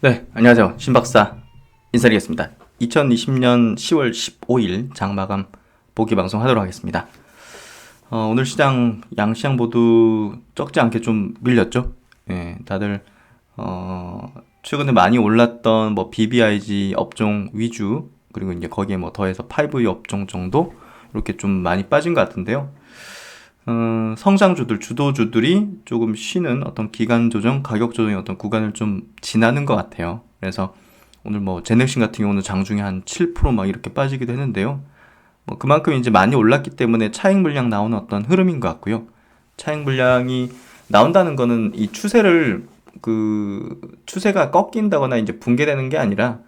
네, 안녕하세요. 신박사 인사드리겠습니다. 2020년 10월 15일 장마감 보기 방송 하도록 하겠습니다. 오늘 시장, 양시장 모두 적지 않게 좀 밀렸죠. 예, 다들, 최근에 많이 올랐던 뭐 BBIG 업종 위주, 그리고 이제 거기에 뭐 더해서 5E 업종 정도, 이렇게 좀 많이 빠진 것 같은데요. 성장주들, 주도주들이 조금 쉬는 어떤 기간 조정, 가격 조정의 어떤 구간을 좀 지나는 것 같아요. 그래서 오늘 뭐 제넥신 같은 경우는 장중에 한 7% 이렇게 빠지기도 했는데요. 뭐 그만큼 이제 많이 올랐기 때문에 차익 물량 나오는 어떤 흐름인 것 같고요. 차익 물량이 나온다는 거는 이 추세가 꺾인다거나 이제 붕괴되는 게 아니라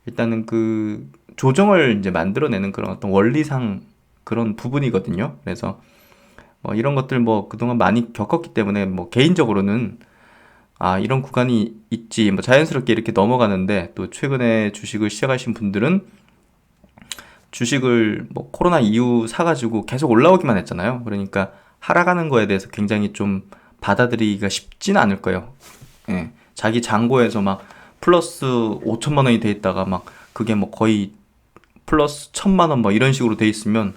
일단은 그 조정을 이제 만들어내는 그런 어떤 원리상 그런 부분이거든요. 그래서 이런 것들 뭐 그동안 많이 겪었기 때문에 뭐 개인적으로는 이런 구간이 있지 뭐 자연스럽게 이렇게 넘어가는데, 또 최근에 주식을 시작하신 분들은 주식을 뭐 코로나 이후 사가지고 계속 올라오기만 했잖아요. 그러니까 하락하는 거에 대해서 굉장히 좀 받아들이기가 쉽진 않을 거예요. 예. 자기 잔고에서 막 플러스 5천만 원이 돼 있다가 막 그게 뭐 거의 플러스 1,000만 원 뭐 이런 식으로 돼 있으면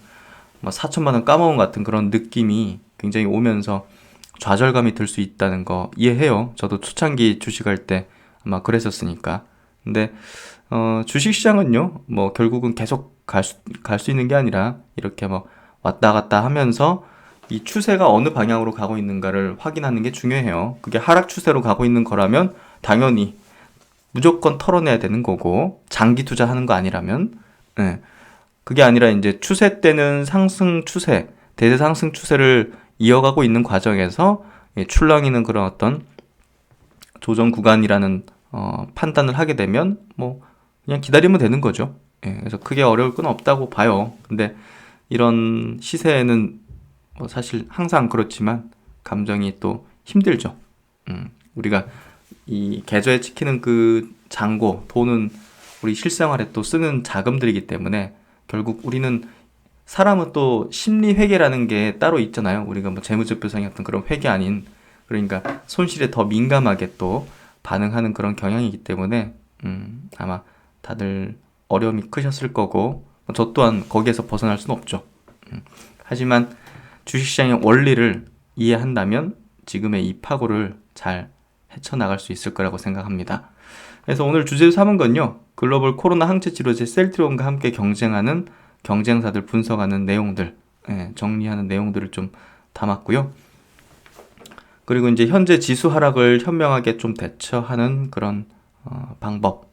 막 4천만 원 까먹은 것 같은 그런 느낌이 굉장히 오면서 좌절감이 들 수 있다는 거 이해해요. 저도 초창기 주식할 때 아마 그랬었으니까. 근데 주식시장은요, 뭐 결국은 계속 갈 수 있는 게 아니라 이렇게 뭐 왔다 갔다 하면서 이 추세가 어느 방향으로 가고 있는가를 확인하는 게 중요해요. 그게 하락 추세로 가고 있는 거라면 당연히 무조건 털어내야 되는 거고, 장기 투자하는 거 아니라면, 예. 그게 아니라 이제 추세 때는 상승 추세, 대세 상승 추세를 이어가고 있는 과정에서 출렁이는 그런 어떤 조정 구간이라는 판단을 하게 되면 뭐 그냥 기다리면 되는 거죠. 예, 그래서 크게 어려울 건 없다고 봐요. 근데 이런 시세에는 뭐 사실 항상 그렇지만 감정이 또 힘들죠. 우리가 이 계좌에 찍히는 그 잔고, 돈은 우리 실생활에 또 쓰는 자금들이기 때문에 결국 우리는, 사람은 또 심리 회계라는 게 따로 있잖아요. 우리가 뭐 재무제표상의 어떤 그런 회계 아닌, 그러니까 손실에 더 민감하게 또 반응하는 그런 경향이기 때문에 아마 다들 어려움이 크셨을 거고, 저 또한 거기에서 벗어날 수는 없죠. 하지만 주식시장의 원리를 이해한다면 지금의 이 파고를 잘 헤쳐나갈 수 있을 거라고 생각합니다. 그래서 오늘 주제로 삼은 건요, 글로벌 코로나 항체 치료제 셀트리온과 함께 경쟁하는 경쟁사들 분석하는 내용들, 정리하는 내용들을 좀 담았고요. 그리고 이제 현재 지수 하락을 현명하게 좀 대처하는 그런 방법,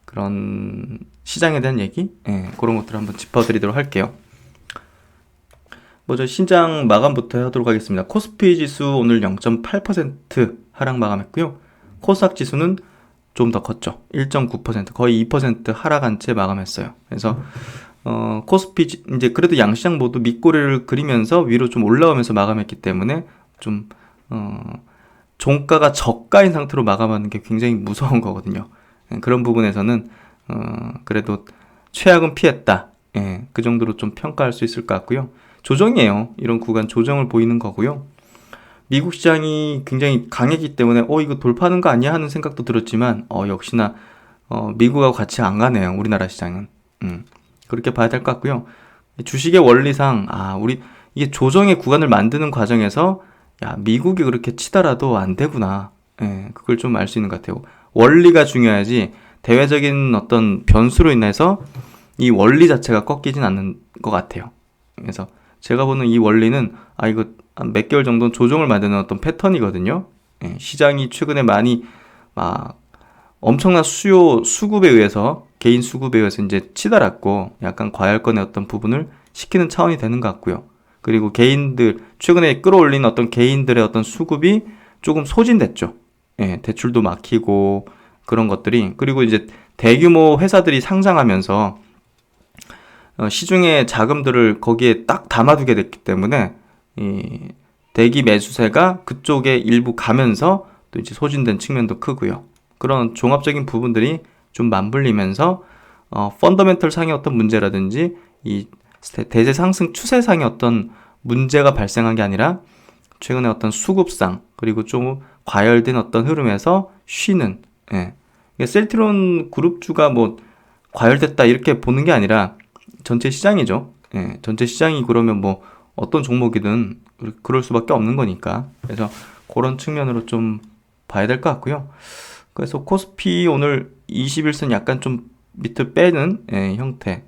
그런 시장에 대한 얘기, 그런 것들을 한번 짚어드리도록 할게요. 먼저 신장 마감부터 하도록 하겠습니다. 코스피 지수 오늘 0.8% 하락 마감했고요. 코스닥 지수는 좀 더 컸죠. 1.9%, 거의 2% 하락한 채 마감했어요. 그래서 코스피 이제 그래도 양시장 모두 밑꼬리를 그리면서 위로 좀 올라오면서 마감했기 때문에 좀 종가가 저가인 상태로 마감하는 게 굉장히 무서운 거거든요. 그런 부분에서는 그래도 최악은 피했다. 그 정도로 좀 평가할 수 있을 것 같고요. 조정이에요. 이런 구간 조정을 보이는 거고요. 미국 시장이 굉장히 강했기 때문에 이거 돌파하는 거 아니야 하는 생각도 들었지만 역시나 미국하고 같이 안 가네요. 우리나라 시장은. 그렇게 봐야 될 것 같고요. 주식의 원리상 우리 이게 조정의 구간을 만드는 과정에서 미국이 그렇게 치더라도 안 되구나. 그걸 좀 알 수 있는 것 같아요. 원리가 중요하지 대외적인 어떤 변수로 인해서 이 원리 자체가 꺾이진 않는 것 같아요. 그래서 제가 보는 이 원리는 이거 몇 개월 정도는 조정을 만드는 어떤 패턴이거든요. 시장이 최근에 많이 엄청난 수급에 의해서, 개인 수급에 의해서 이제 치달았고 약간 과열권의 어떤 부분을 시키는 차원이 되는 것 같고요. 그리고 개인들, 최근에 끌어올린 어떤 개인들의 어떤 수급이 조금 소진됐죠. 대출도 막히고 그런 것들이. 그리고 이제 대규모 회사들이 상장하면서 시중의 자금들을 거기에 딱 담아두게 됐기 때문에 이 대기 매수세가 그쪽에 일부 가면서 또 이제 소진된 측면도 크고요. 그런 종합적인 부분들이 좀 맞물리면서 펀더멘털 상의 어떤 문제라든지 이 대세 상승 추세상의 어떤 문제가 발생한 게 아니라 최근에 어떤 수급상, 그리고 좀 과열된 어떤 흐름에서 쉬는 셀트리온 그룹주가 뭐 과열됐다 이렇게 보는 게 아니라 전체 시장이죠. 예, 전체 시장이 그러면 뭐 어떤 종목이든 그럴 수밖에 없는 거니까. 그래서 그런 측면으로 좀 봐야 될 것 같고요. 그래서 코스피 오늘 21선 약간 좀 밑을 빼는 형태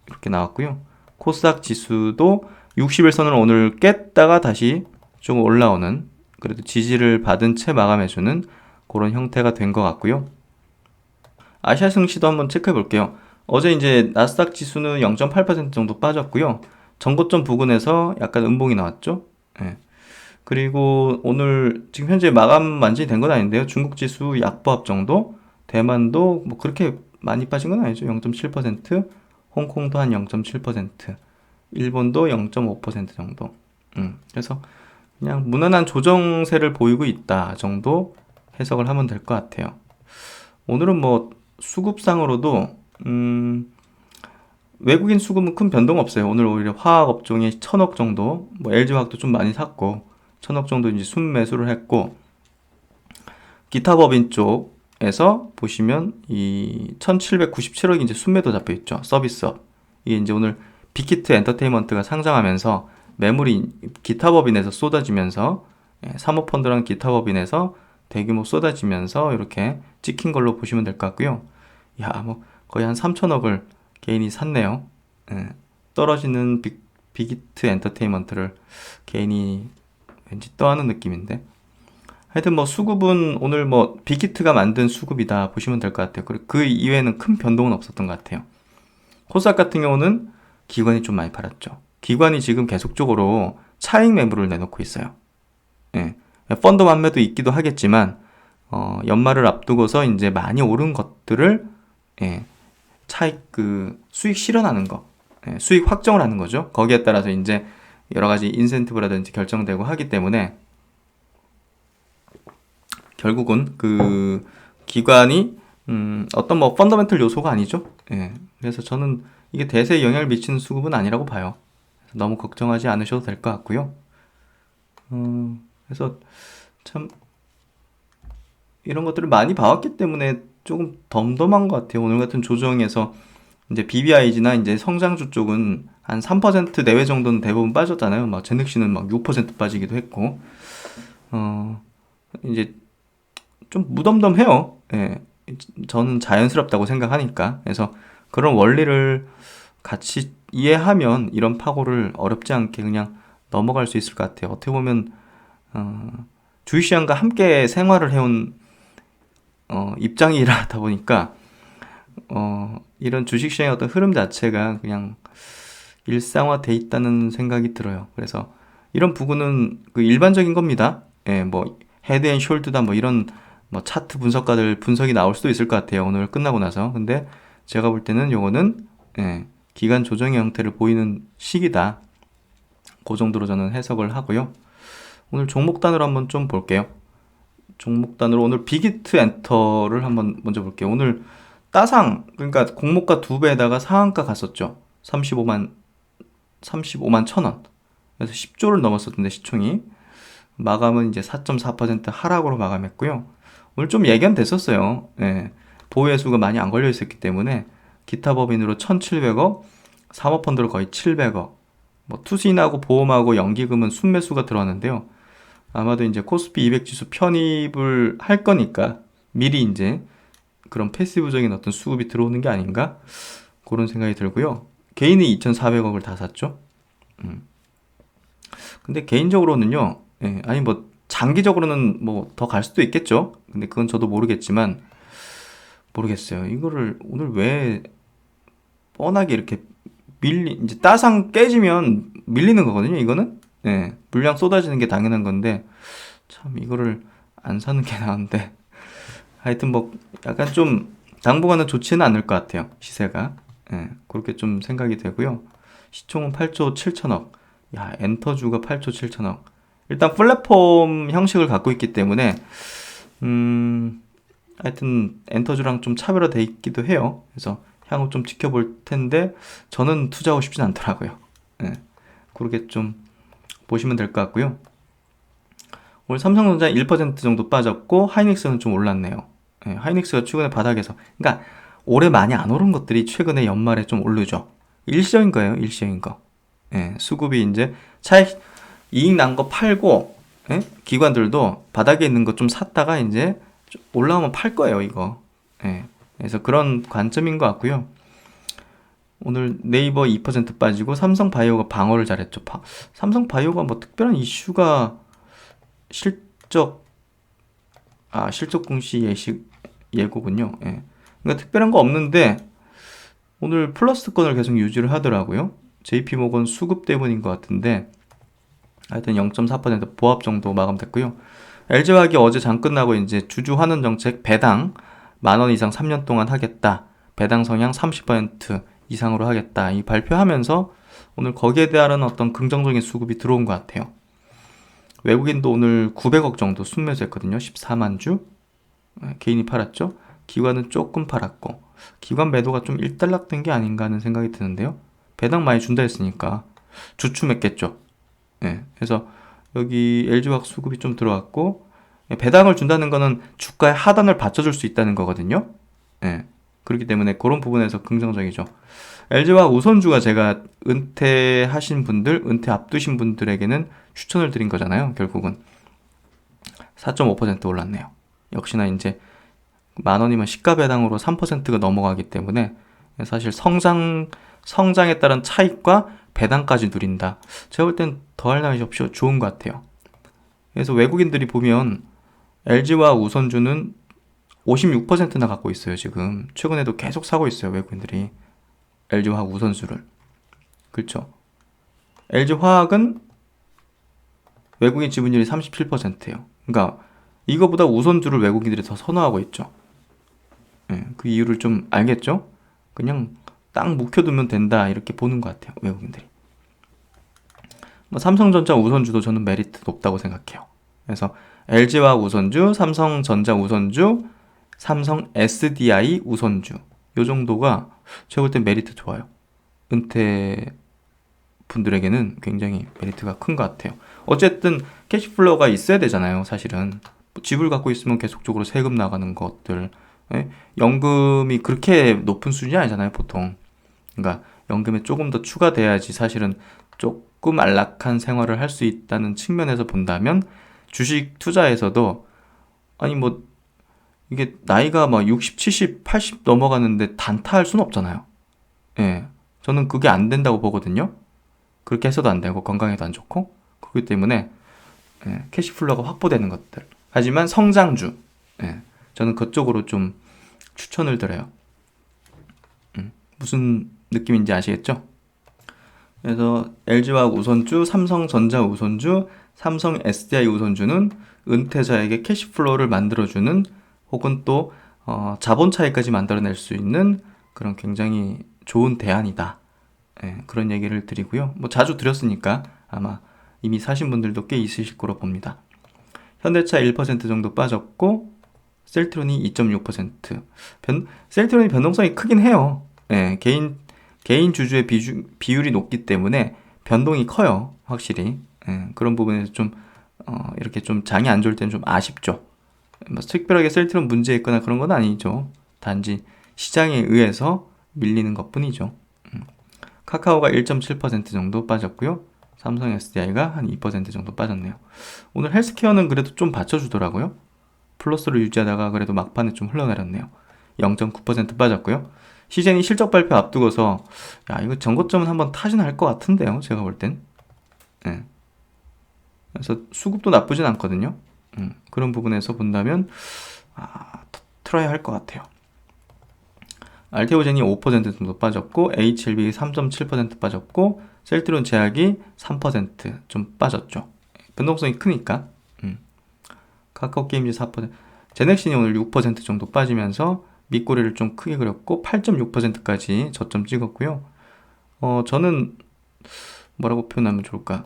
이렇게 나왔고요. 코스닥 지수도 61선을 오늘 깼다가 다시 좀 올라오는, 그래도 지지를 받은 채 마감해주는 그런 형태가 된 것 같고요. 아시아 증시도 한번 체크해 볼게요. 어제 이제 나스닥 지수는 0.8% 정도 빠졌고요. 전고점 부근에서 약간 음봉이 나왔죠. 예. 그리고 오늘 지금 현재 마감 완전히 된 건 아닌데요. 중국 지수 약보합 정도, 대만도 뭐 그렇게 많이 빠진 건 아니죠. 0.7%, 홍콩도 한 0.7%, 일본도 0.5% 정도. 그래서 그냥 무난한 조정세를 보이고 있다 정도 해석을 하면 될 것 같아요. 오늘은 뭐 수급상으로도 외국인 수급은 큰 변동 없어요. 오늘 오히려 화학 업종이 1,000억 정도, 뭐 LG화학도 좀 많이 샀고 1,000억 정도 이제 순매수를 했고, 기타 법인 쪽에서 보시면 이 1,797억이 이제 순매도 잡혀 있죠. 서비스업. 이게 이제 오늘 빅히트 엔터테인먼트가 상장하면서 매물이 기타 법인에서 쏟아지면서, 사모펀드랑 기타 법인에서 대규모 쏟아지면서 이렇게 찍힌 걸로 보시면 될 것 같고요. 야, 뭐 거의 한 3천억을 개인이 샀네요. 예, 떨어지는 빅히트 엔터테인먼트를 개인이 왠지 떠하는 느낌인데. 하여튼 뭐 수급은 오늘 뭐 빅히트가 만든 수급이다 보시면 될 것 같아요. 그리고 그 이외에는 큰 변동은 없었던 것 같아요. 코스닥 같은 경우는 기관이 좀 많이 팔았죠. 기관이 지금 계속적으로 차익 매물을 내놓고 있어요. 예. 펀드 환매도 있기도 하겠지만, 연말을 앞두고서 이제 많이 오른 것들을, 예, 차익 수익 실현하는 거, 수익 확정을 하는 거죠. 거기에 따라서 이제 여러 가지 인센티브라든지 결정되고 하기 때문에 결국은 그 기관이 어떤 뭐 펀더멘털 요소가 아니죠. 예. 그래서 저는 이게 대세에 영향을 미치는 수급은 아니라고 봐요. 그래서 너무 걱정하지 않으셔도 될 것 같고요. 그래서 참 이런 것들을 많이 봐왔기 때문에 조금 덤덤한 것 같아요. 오늘 같은 조정에서 이제 BBIG나 이제 성장주 쪽은 한 3% 내외 정도는 대부분 빠졌잖아요. 막 제넥시는 막 6% 빠지기도 했고, 이제 좀 무덤덤해요. 예. 저는 자연스럽다고 생각하니까. 그래서 그런 원리를 같이 이해하면 이런 파고를 어렵지 않게 그냥 넘어갈 수 있을 것 같아요. 어떻게 보면 주식시장과 함께 생활을 해온 입장이라다 보니까 이런 주식시장의 어떤 흐름 자체가 그냥 일상화돼 있다는 생각이 들어요. 그래서 이런 부분은 그 일반적인 겁니다. 예, 뭐 헤드앤숄더다 뭐 이런 뭐 차트 분석가들 분석이 나올 수도 있을 것 같아요. 오늘 끝나고 나서. 근데 제가 볼 때는 요거는 기간 조정의 형태를 보이는 시기다. 그 정도로 저는 해석을 하고요. 오늘 종목단으로 한번 좀 볼게요. 종목단으로 오늘 빅히트 엔터를 한번 먼저 볼게요. 오늘 따상, 그러니까 공모가 2배에다가 상한가 갔었죠. 35만 1,000원. 그래서 10조를 넘었었는데 시총이. 마감은 이제 4.4% 하락으로 마감했고요. 오늘 좀 예견됐었어요. 예. 보유해수가 많이 안 걸려 있었기 때문에 기타 법인으로 1,700억, 사모펀드로 거의 700억, 뭐 투신하고 보험하고 연기금은 순매수가 들어왔는데요. 아마도 이제 코스피 200 지수 편입을 할 거니까 미리 이제 그런 패시브적인 어떤 수급이 들어오는 게 아닌가 그런 생각이 들고요. 개인이 2,400억을 다 샀죠. 근데 개인적으로는요, 아니 뭐 장기적으로는 뭐 더 갈 수도 있겠죠. 근데 그건 저도 모르겠지만 모르겠어요. 이거를 오늘 왜 뻔하게 이렇게 이제 따상 깨지면 밀리는 거거든요. 이거는 물량 쏟아지는 게 당연한 건데 참 이거를 안 사는 게 나은데 하여튼 뭐 약간 좀 당분간은 좋지는 않을 것 같아요. 시세가 그렇게 좀 생각이 되고요. 시총은 8조 7천억. 야, 엔터주가 8조 7천억. 일단 플랫폼 형식을 갖고 있기 때문에 하여튼 엔터주랑 좀 차별화돼 있기도 해요. 그래서 향후 좀 지켜볼 텐데 저는 투자하고 싶진 않더라고요. 그렇게 좀 보시면 될 것 같고요. 오늘 삼성전자 1% 정도 빠졌고 하이닉스는 좀 올랐네요. 예, 하이닉스가 최근에 바닥에서, 그러니까 올해 많이 안 오른 것들이 최근에 연말에 좀 오르죠. 일시적인 거예요, 일시적인 거. 예, 수급이 이제 차익 이익 난 거 팔고, 예? 기관들도 바닥에 있는 거 좀 샀다가 이제 좀 올라오면 팔 거예요, 이거. 예, 그래서 그런 관점인 것 같고요. 오늘 네이버 2% 빠지고 삼성바이오가 방어를 잘했죠. 삼성바이오가 뭐 특별한 이슈가 실적 실적 공시 예식 예고군요. 예. 그러니까 특별한 거 없는데 오늘 플러스권을 계속 유지를 하더라고요. JP모건 수급 때문인 것 같은데 하여튼 0.4% 보합 정도 마감됐고요. LG화학이 어제 장 끝나고 이제 주주 환원 정책 배당 10,000원 이상 3년 동안 하겠다. 배당 성향 30% 이상으로 하겠다. 이 발표하면서 오늘 거기에 대한 어떤 긍정적인 수급이 들어온 것 같아요. 외국인도 오늘 900억 정도 순매수했거든요. 14만 주. 개인이 팔았죠. 기관은 조금 팔았고 기관 매도가 좀 일단락된 게 아닌가 하는 생각이 드는데요. 배당 많이 준다 했으니까 주춤했겠죠. 예, 그래서 여기 LG화학 수급이 좀 들어왔고 배당을 준다는 거는 주가의 하단을 받쳐줄 수 있다는 거거든요. 예, 그렇기 때문에 그런 부분에서 긍정적이죠. LG화학 우선주가 제가 은퇴하신 분들, 은퇴 앞두신 분들에게는 추천을 드린 거잖아요. 결국은 4.5% 올랐네요. 역시나 이제 10,000원이면 시가 배당으로 3%가 넘어가기 때문에 사실 성장에 따른 차익과 배당까지 누린다. 제가 볼 땐 더할 나위 없이 좋은 것 같아요. 그래서 외국인들이 보면 LG와 우선주는 56%나 갖고 있어요. 지금 최근에도 계속 사고 있어요. 외국인들이 LG화학 우선주를. 그렇죠. LG화학은 외국인 지분율이 37%예요. 그러니까 이거보다 우선주를 외국인들이 더 선호하고 있죠. 예, 그 이유를 좀 알겠죠? 그냥 딱 묵혀두면 된다 이렇게 보는 것 같아요. 외국인들이. 삼성전자 우선주도 저는 메리트 높다고 생각해요. 그래서 LG화 우선주, 삼성전자 우선주, 삼성 SDI 우선주 요 정도가 제가 볼 땐 메리트 좋아요. 은퇴 분들에게는 굉장히 메리트가 큰 것 같아요. 어쨌든 캐시플로우가 있어야 되잖아요. 사실은 집을 갖고 있으면 계속적으로 세금 나가는 것들, 예? 연금이 그렇게 높은 수준이 아니잖아요. 보통. 그러니까 연금에 조금 더 추가돼야지 사실은 조금 안락한 생활을 할 수 있다는 측면에서 본다면 주식 투자에서도 아니 뭐 이게 나이가 막 60, 70, 80 넘어가는데 단타할 수는 없잖아요. 예. 저는 그게 안 된다고 보거든요. 그렇게 해서도 안 되고 건강에도 안 좋고 그렇기 때문에 캐시플로우가 확보되는 것들. 하지만 성장주. 저는 그쪽으로 좀 추천을 드려요. 무슨 느낌인지 아시겠죠? 그래서 LG화학 우선주, 삼성전자 우선주, 삼성 SDI 우선주는 은퇴자에게 캐시플로우를 만들어주는 혹은 또 자본 차익까지 만들어낼 수 있는 그런 굉장히 좋은 대안이다. 그런 얘기를 드리고요. 뭐 자주 드렸으니까 아마 이미 사신 분들도 꽤 있으실 거로 봅니다. 현대차 1% 정도 빠졌고 셀트론이 2.6%. 셀트론이 변동성이 크긴 해요. 개인 주주의 비율이 높기 때문에 변동이 커요. 확실히. 그런 부분에서 좀 이렇게 좀 장이 안 좋을 때는 좀 아쉽죠. 뭐 특별하게 셀트론 문제 있거나 그런 건 아니죠. 단지 시장에 의해서 밀리는 것 뿐이죠. 카카오가 1.7% 정도 빠졌고요. 삼성 SDI가 한 2% 정도 빠졌네요. 오늘 헬스케어는 그래도 좀 받쳐주더라고요. 플러스를 유지하다가 그래도 막판에 좀 흘러내렸네요. 0.9% 빠졌고요. 시젠이 실적 발표 앞두고서 이거 전고점은 한번 타진 할 것 같은데요. 제가 볼 땐. 그래서 수급도 나쁘진 않거든요. 그런 부분에서 본다면 틀어야 할 것 같아요. 알테오젠이 5% 정도 빠졌고 HLB 3.7% 빠졌고 셀트론 제약이 3% 빠졌죠. 변동성이 크니까. 카카오게임즈 4%, 제넥신이 오늘 6% 정도 빠지면서 밑꼬리를 좀 크게 그렸고 8.6%까지 저점 찍었고요. 저는 뭐라고 표현하면 좋을까?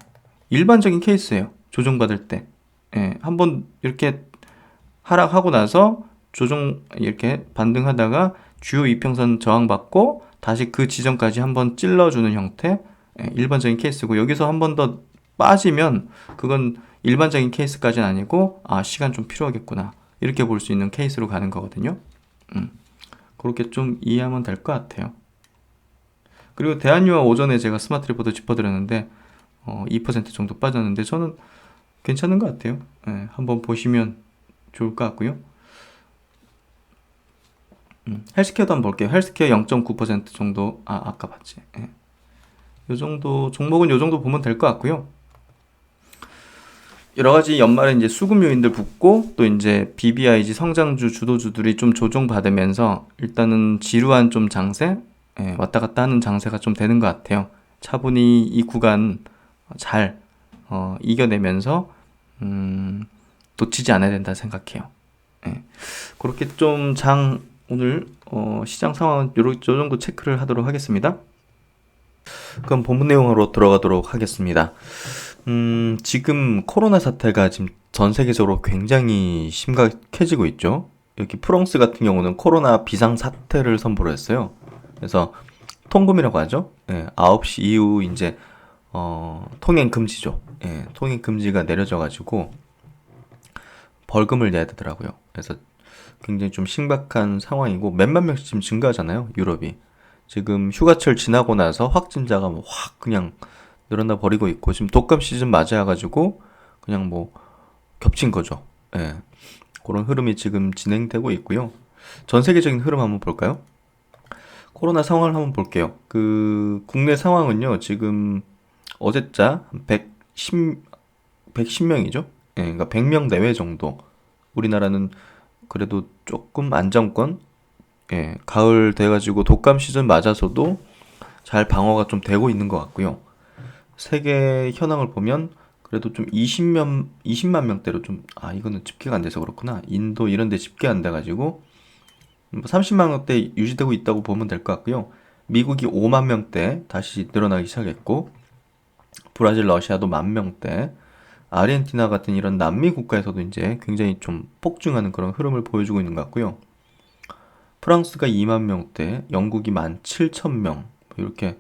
일반적인 케이스예요. 조정받을 때. 한번 이렇게 하락하고 나서 조정 이렇게 반등하다가 주요 이평선 저항받고 다시 그 지점까지 한번 찔러주는 형태. 일반적인 케이스고 여기서 한 번 더 빠지면 그건 일반적인 케이스까지는 아니고 시간 좀 필요하겠구나 이렇게 볼 수 있는 케이스로 가는 거거든요. 그렇게 좀 이해하면 될 것 같아요. 그리고 대한유화 오전에 제가 스마트 리포트 짚어드렸는데 2% 정도 빠졌는데 저는 괜찮은 것 같아요. 예, 한번 보시면 좋을 것 같고요. 헬스케어도 한번 볼게요. 헬스케어 0.9% 정도. 아까 봤지. 예. 요 정도 종목은 요 정도 보면 될 것 같고요. 여러 가지 연말에 이제 수급 요인들 붙고 또 이제 BBIG 성장주 주도주들이 좀 조정받으면서 일단은 지루한 좀 장세, 예, 왔다 갔다 하는 장세가 좀 되는 것 같아요. 차분히 이 구간 잘 이겨내면서 놓치지 않아야 된다 생각해요. 예. 그렇게 좀 오늘 시장 상황은 요 정도 체크를 하도록 하겠습니다. 그럼 본문 내용으로 들어가도록 하겠습니다. 지금 코로나 사태가 지금 전 세계적으로 굉장히 심각해지고 있죠. 여기 프랑스 같은 경우는 코로나 비상 사태를 선포를 했어요. 그래서 통금이라고 하죠. 예, 9시 이후 이제 통행 금지죠. 예, 통행 금지가 내려져가지고 벌금을 내야 되더라고요. 그래서 굉장히 좀 심각한 상황이고 몇만 명씩 지금 증가하잖아요. 유럽이. 지금 휴가철 지나고 나서 확진자가 뭐 확 그냥 늘어나 버리고 있고 지금 독감 시즌 맞아가지고 그냥 뭐 겹친 거죠. 예. 그런 흐름이 지금 진행되고 있고요. 전 세계적인 흐름 한번 볼까요? 코로나 상황을 한번 볼게요. 그 국내 상황은요. 지금 어제자 110명이죠. 예, 그러니까 100명 내외 정도. 우리나라는 그래도 조금 안정권, 예, 가을 돼가지고 독감 시즌 맞아서도 잘 방어가 좀 되고 있는 것 같고요. 세계 현황을 보면 그래도 좀 20만 명대로 좀, 이거는 집계가 안 돼서 그렇구나. 인도 이런 데 집계 안 돼가지고 30만 명대 유지되고 있다고 보면 될 것 같고요. 미국이 5만 명대 다시 늘어나기 시작했고, 브라질, 러시아도 1만 명대, 아르헨티나 같은 이런 남미 국가에서도 이제 굉장히 좀 폭증하는 그런 흐름을 보여주고 있는 것 같고요. 프랑스가 2만 명대, 영국이 17,000명, 이렇게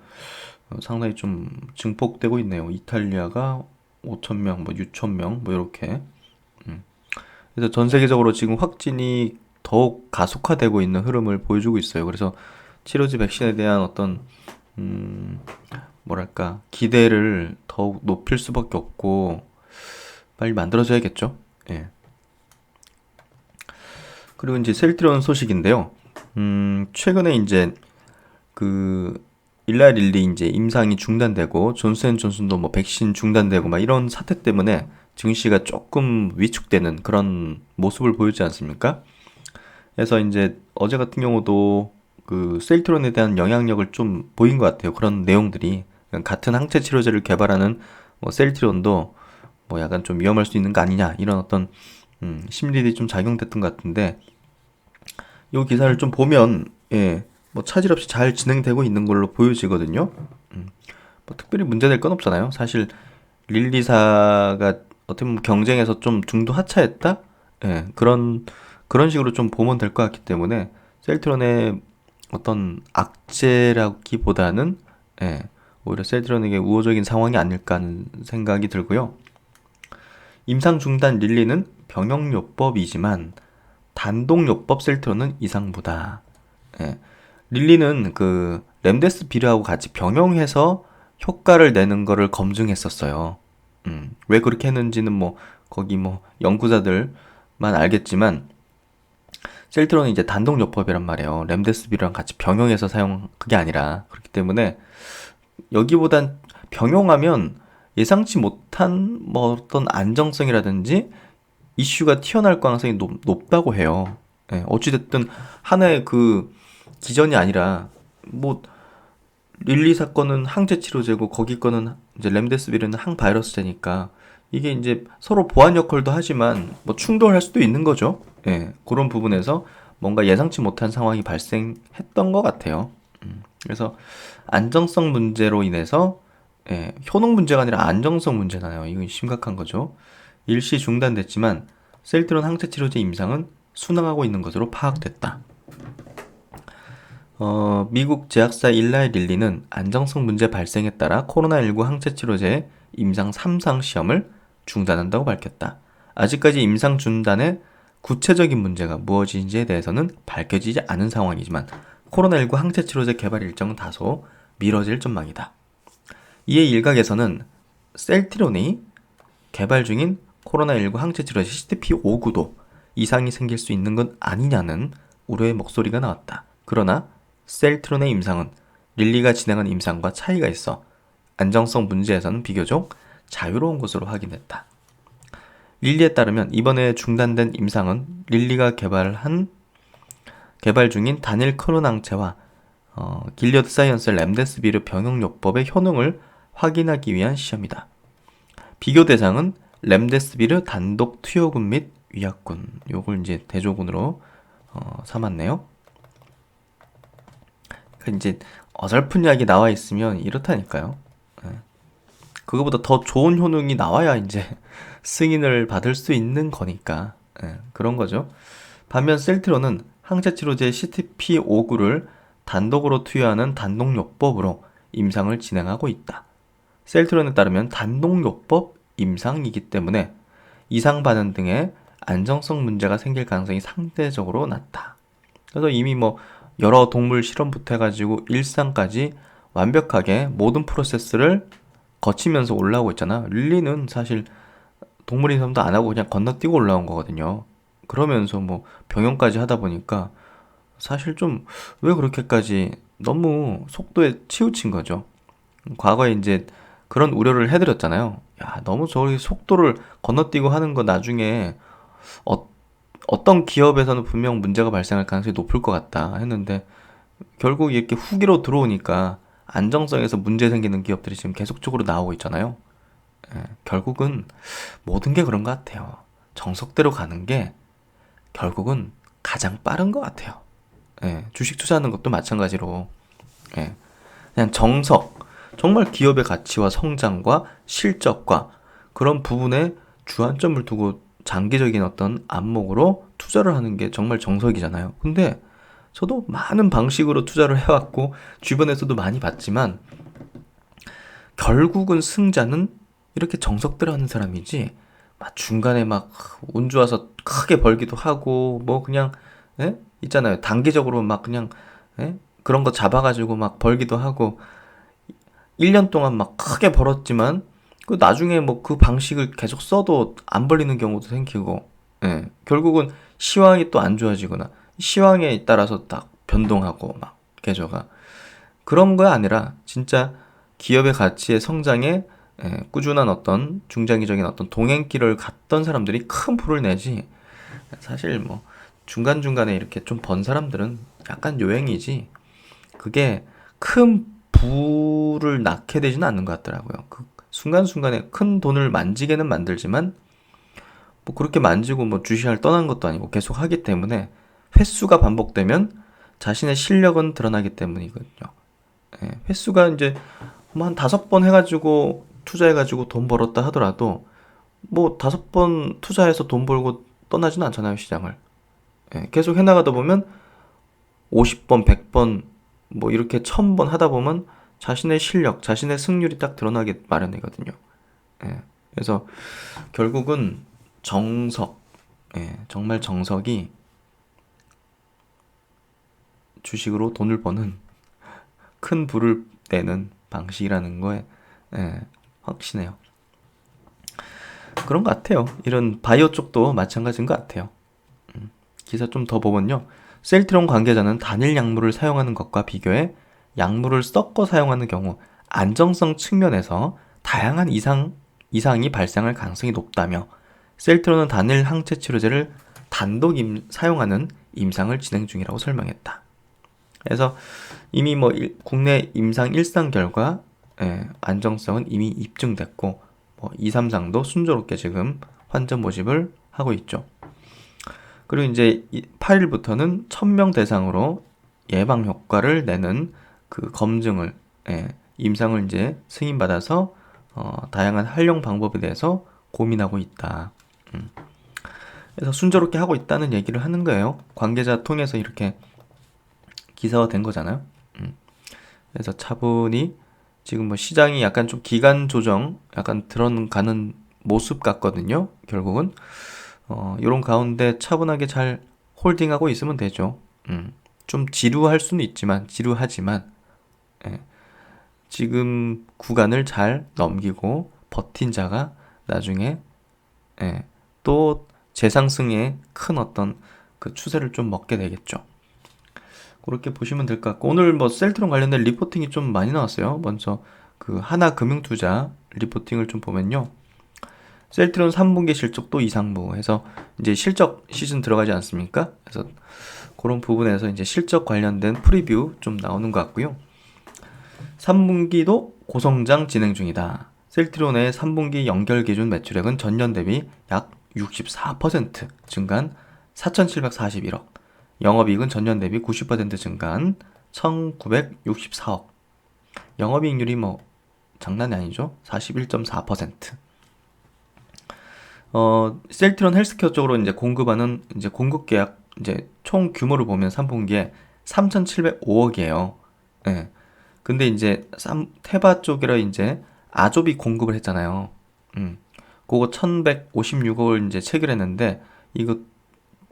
상당히 좀 증폭되고 있네요. 이탈리아가 5,000명, 6,000명, 이렇게. 그래서 전 세계적으로 지금 확진이 더욱 가속화되고 있는 흐름을 보여주고 있어요. 그래서 치료제 백신에 대한 어떤, 기대를 더욱 높일 수밖에 없고, 빨리 만들어져야겠죠. 예. 그리고 이제 셀트리온 소식인데요. 최근에 이제 일라릴리 이제 임상이 중단되고 존슨앤존슨도 뭐 백신 중단되고 막 이런 사태 때문에 증시가 조금 위축되는 그런 모습을 보이지 않습니까? 그래서 이제 어제 같은 경우도 그 셀트리온에 대한 영향력을 좀 보인 것 같아요. 그런 내용들이 같은 항체 치료제를 개발하는 뭐 셀트리온도 뭐 약간 좀 위험할 수 있는 거 아니냐 이런 어떤 심리들이 좀 작용됐던 것 같은데 이 기사를 좀 보면 뭐 차질 없이 잘 진행되고 있는 걸로 보여지거든요. 뭐 특별히 문제될 건 없잖아요. 사실 릴리사가 어떻게 보면 경쟁에서 좀 중도 하차했다? 그런 식으로 좀 보면 될 것 같기 때문에 셀트론의 어떤 악재라기보다는 오히려 셀트론에게 우호적인 상황이 아닐까 하는 생각이 들고요. 임상 중단 릴리는 병용요법이지만 단독요법 셀트론은 이상부다. 릴리는 그 렘데스비르하고 같이 병용해서 효과를 내는 거를 검증했었어요. 왜 그렇게 했는지는 뭐 거기 뭐 연구자들만 알겠지만 셀트론은 이제 단독요법이란 말이에요. 렘데스비르랑 같이 병용해서 그게 아니라 그렇기 때문에 여기보단 병용하면 예상치 못한 뭐 어떤 안정성이라든지 이슈가 튀어나올 가능성이 높다고 해요. 어찌됐든 하나의 그 기전이 아니라 뭐 릴리 사건은 항체 치료제고 거기 거는 이제 렘데스비르는 항바이러스제니까 이게 이제 서로 보완 역할도 하지만 뭐 충돌할 수도 있는 거죠. 그런 부분에서 뭔가 예상치 못한 상황이 발생했던 것 같아요. 그래서 안정성 문제로 인해서 효능 문제가 아니라 안정성 문제잖아요. 이건 심각한 거죠. 일시 중단됐지만 셀트론 항체 치료제 임상은 순항하고 있는 것으로 파악됐다. 미국 제약사 일라이 릴리는 안정성 문제 발생에 따라 코로나19 항체 치료제 임상 3상 시험을 중단한다고 밝혔다. 아직까지 임상 중단에 구체적인 문제가 무엇인지에 대해서는 밝혀지지 않은 상황이지만 코로나19 항체 치료제 개발 일정은 다소 미뤄질 전망이다. 이에 일각에서는 셀트론이 개발 중인 코로나19 항체 치료제 CTP59도 이상이 생길 수 있는 건 아니냐는 우려의 목소리가 나왔다. 그러나 셀트론의 임상은 릴리가 진행한 임상과 차이가 있어 안정성 문제에서는 비교적 자유로운 것으로 확인됐다. 릴리에 따르면 이번에 중단된 임상은 릴리가 개발 중인 단일 클론 항체와 길리어드 사이언스의 렘데스비르 병용요법의 효능을 확인하기 위한 시험이다. 비교 대상은 렘데스비르 단독 투여군 및 위약군, 요걸 이제 대조군으로 삼았네요. 이제 어설픈 이야기 나와 있으면 이렇다니까요. 그거보다 더 좋은 효능이 나와야 이제 승인을 받을 수 있는 거니까 그런 거죠. 반면 셀트론은 항체치료제 CTP59를 단독으로 투여하는 단독요법으로 임상을 진행하고 있다. 셀트론에 따르면 단독요법 임상이기 때문에 이상 반응 등의 안정성 문제가 생길 가능성이 상대적으로 낮다. 그래서 이미 뭐 여러 동물 실험부터 해가지고 일상까지 완벽하게 모든 프로세스를 거치면서 올라오고 있잖아. 릴리는 사실 동물 인성도 안 하고 그냥 건너뛰고 올라온 거거든요. 그러면서 뭐 병용까지 하다 보니까 사실 좀 왜 그렇게까지 너무 속도에 치우친 거죠. 과거에 이제 그런 우려를 해드렸잖아요. 야, 너무 저기 속도를 건너뛰고 하는 거 나중에 어떤 기업에서는 분명 문제가 발생할 가능성이 높을 것 같다 했는데 결국 이렇게 후기로 들어오니까 안정성에서 문제 생기는 기업들이 지금 계속적으로 나오고 있잖아요. 결국은 모든 게 그런 것 같아요. 정석대로 가는 게 결국은 가장 빠른 것 같아요. 주식 투자하는 것도 마찬가지로 그냥 정말 기업의 가치와 성장과 실적과 그런 부분에 주안점을 두고 장기적인 어떤 안목으로 투자를 하는 게 정말 정석이잖아요. 근데 저도 많은 방식으로 투자를 해왔고 주변에서도 많이 봤지만 결국은 승자는 이렇게 정석대로 하는 사람이지 막 중간에 막 운 좋아서 크게 벌기도 하고 뭐 그냥 있잖아요. 단기적으로 막 그냥 그런 거 잡아가지고 막 벌기도 하고 1년 동안 막 크게 벌었지만 그 나중에 뭐 그 방식을 계속 써도 안 벌리는 경우도 생기고 결국은 시황이 또 안 좋아지거나 시황에 따라서 딱 변동하고 막 계좌가 그런 거 아니라 진짜 기업의 가치의 성장에 꾸준한 어떤 중장기적인 어떤 동행길을 갔던 사람들이 큰 부를 내지 사실 뭐 중간중간에 이렇게 좀 번 사람들은 약간 요행이지 그게 큰 부를 낳게 되지는 않는 것 같더라고요. 그 순간순간에 큰 돈을 만지게는 만들지만 뭐 그렇게 만지고 뭐 주식을 떠난 것도 아니고 계속 하기 때문에 횟수가 반복되면 자신의 실력은 드러나기 때문이거든요. 횟수가 이제 뭐 한 5번 해가지고 투자해가지고 돈 벌었다 하더라도 뭐 5번 투자해서 돈 벌고 떠나지는 않잖아요, 시장을. 계속 해나가다 보면 50번, 100번 뭐 이렇게 1000번 하다 보면 자신의 실력, 자신의 승률이 딱 드러나기 마련이거든요. 그래서 결국은 정석, 정말 정석이 주식으로 돈을 버는 큰 부를 내는 방식이라는 거에 확신해요. 그런 것 같아요. 이런 바이오 쪽도 마찬가지인 것 같아요. 기사 좀 더 보면요. 셀트론 관계자는 단일 약물을 사용하는 것과 비교해 약물을 섞어 사용하는 경우 안정성 측면에서 다양한 이상이 발생할 가능성이 높다며 셀트론은 단일 항체 치료제를 단독 사용하는 임상을 진행 중이라고 설명했다. 그래서 이미 뭐 국내 임상 1상 결과 안정성은 이미 입증됐고 뭐 2, 3상도 순조롭게 지금 환자 모집을 하고 있죠. 그리고 이제 8일부터는 1000명 대상으로 예방 효과를 내는 그 검증을 임상을 이제 승인받아서 다양한 활용 방법에 대해서 고민하고 있다. 그래서 순조롭게 하고 있다는 얘기를 하는 거예요. 관계자 통해서 이렇게 기사화 된 거잖아요. 그래서 차분히 지금 뭐 시장이 약간 좀 기간 조정 약간 들어가는 모습 같거든요. 결국은 이런 가운데 차분하게 잘 홀딩하고 있으면 되죠. 좀 지루하지만, 예, 지금 구간을 잘 넘기고 버틴 자가 나중에, 예, 또 재상승의 큰 어떤 그 추세를 좀 먹게 되겠죠. 그렇게 보시면 될 것 같고, 오늘 뭐 셀트론 관련된 리포팅이 좀 많이 나왔어요. 먼저 그 하나금융투자 리포팅을 좀 보면요. 셀트론 3분기 실적도 이상무 해서 이제 실적 시즌 들어가지 않습니까? 그래서 그런 부분에서 이제 실적 관련된 프리뷰 좀 나오는 것 같고요. 3분기도 고성장 진행 중이다. 셀트론의 3분기 연결 기준 매출액은 전년 대비 약 64% 증가한 4,741억. 영업이익은 전년 대비 90% 증가한 1,964억. 영업이익률이 뭐 장난이 아니죠? 41.4%. 셀트론 헬스케어 쪽으로 이제 공급하는 이제 공급 계약 이제 총 규모를 보면 3분기에 3,705억이에요. 예. 근데 이제 테바 쪽이라 이제 아조비 공급을 했잖아요. 그거 1,156억을 이제 체결했는데 이거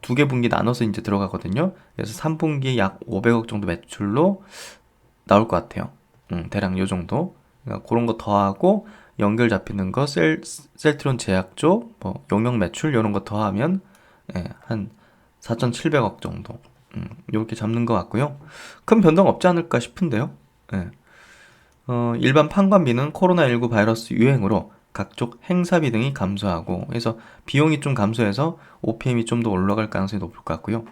두 개 분기 나눠서 이제 들어가거든요. 그래서 3분기 약 500억 정도 매출로 나올 것 같아요. 대략 요 정도. 그러니까 그런 거 더하고 연결 잡히는 거 셀트론 제약 쪽, 뭐 용역 매출 이런 거 더하면 한 4,700억 정도. 이렇게 잡는 것 같고요. 큰 변동 없지 않을까 싶은데요. 예. 일반 판관비는 코로나19 바이러스 유행으로 각종 행사비 등이 감소하고 해서 비용이 좀 감소해서 OPM이 좀 더 올라갈 가능성이 높을 것 같고요.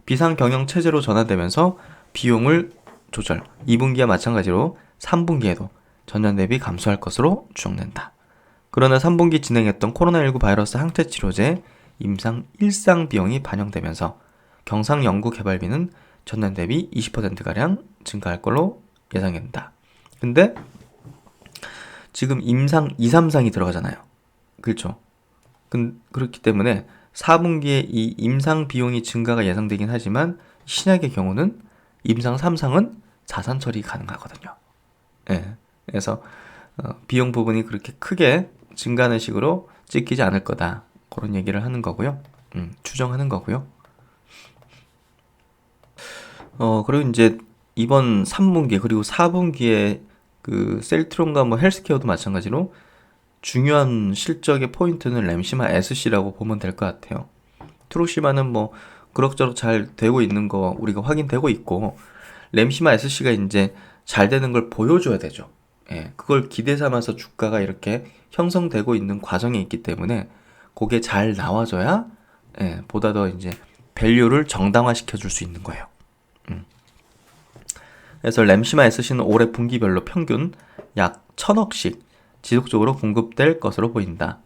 비상 경영 체제로 전환되면서 비용을 조절. 2분기와 마찬가지로 3분기에도 전년 대비 감소할 것으로 추정된다. 그러나 3분기 진행했던 코로나19 바이러스 항체 치료제 임상 1상 비용이 반영되면서 경상 연구 개발비는 전년 대비 20%가량 증가할 걸로 예상된다. 근데 지금 임상 2, 3상이 들어가잖아요. 그렇죠? 그렇기 때문에 4분기에 이 임상 비용이 증가가 예상되긴 하지만 신약의 경우는 임상 3상은 자산 처리 가능하거든요. 예. 그래서 비용 부분이 그렇게 크게 증가하는 식으로 찍히지 않을 거다. 그런 얘기를 하는 거고요. 추정하는 거고요. 그리고 이제 이번 3분기 그리고 4분기에 그 셀트론과 뭐 헬스케어도 마찬가지로 중요한 실적의 포인트는 램시마 SC라고 보면 될 것 같아요. 트루시마는 뭐 그럭저럭 잘 되고 있는 거 우리가 확인되고 있고 램시마 SC가 이제 잘 되는 걸 보여줘야 되죠. 예, 그걸 기대 삼아서 주가가 이렇게 형성되고 있는 과정에 있기 때문에 그게 잘 나와줘야 보다 더 이제 밸류를 정당화시켜 줄 수 있는 거예요. 그래서 램시마 SC는 올해 분기별로 평균 약 1,000억씩 지속적으로 공급될 것으로 보인다.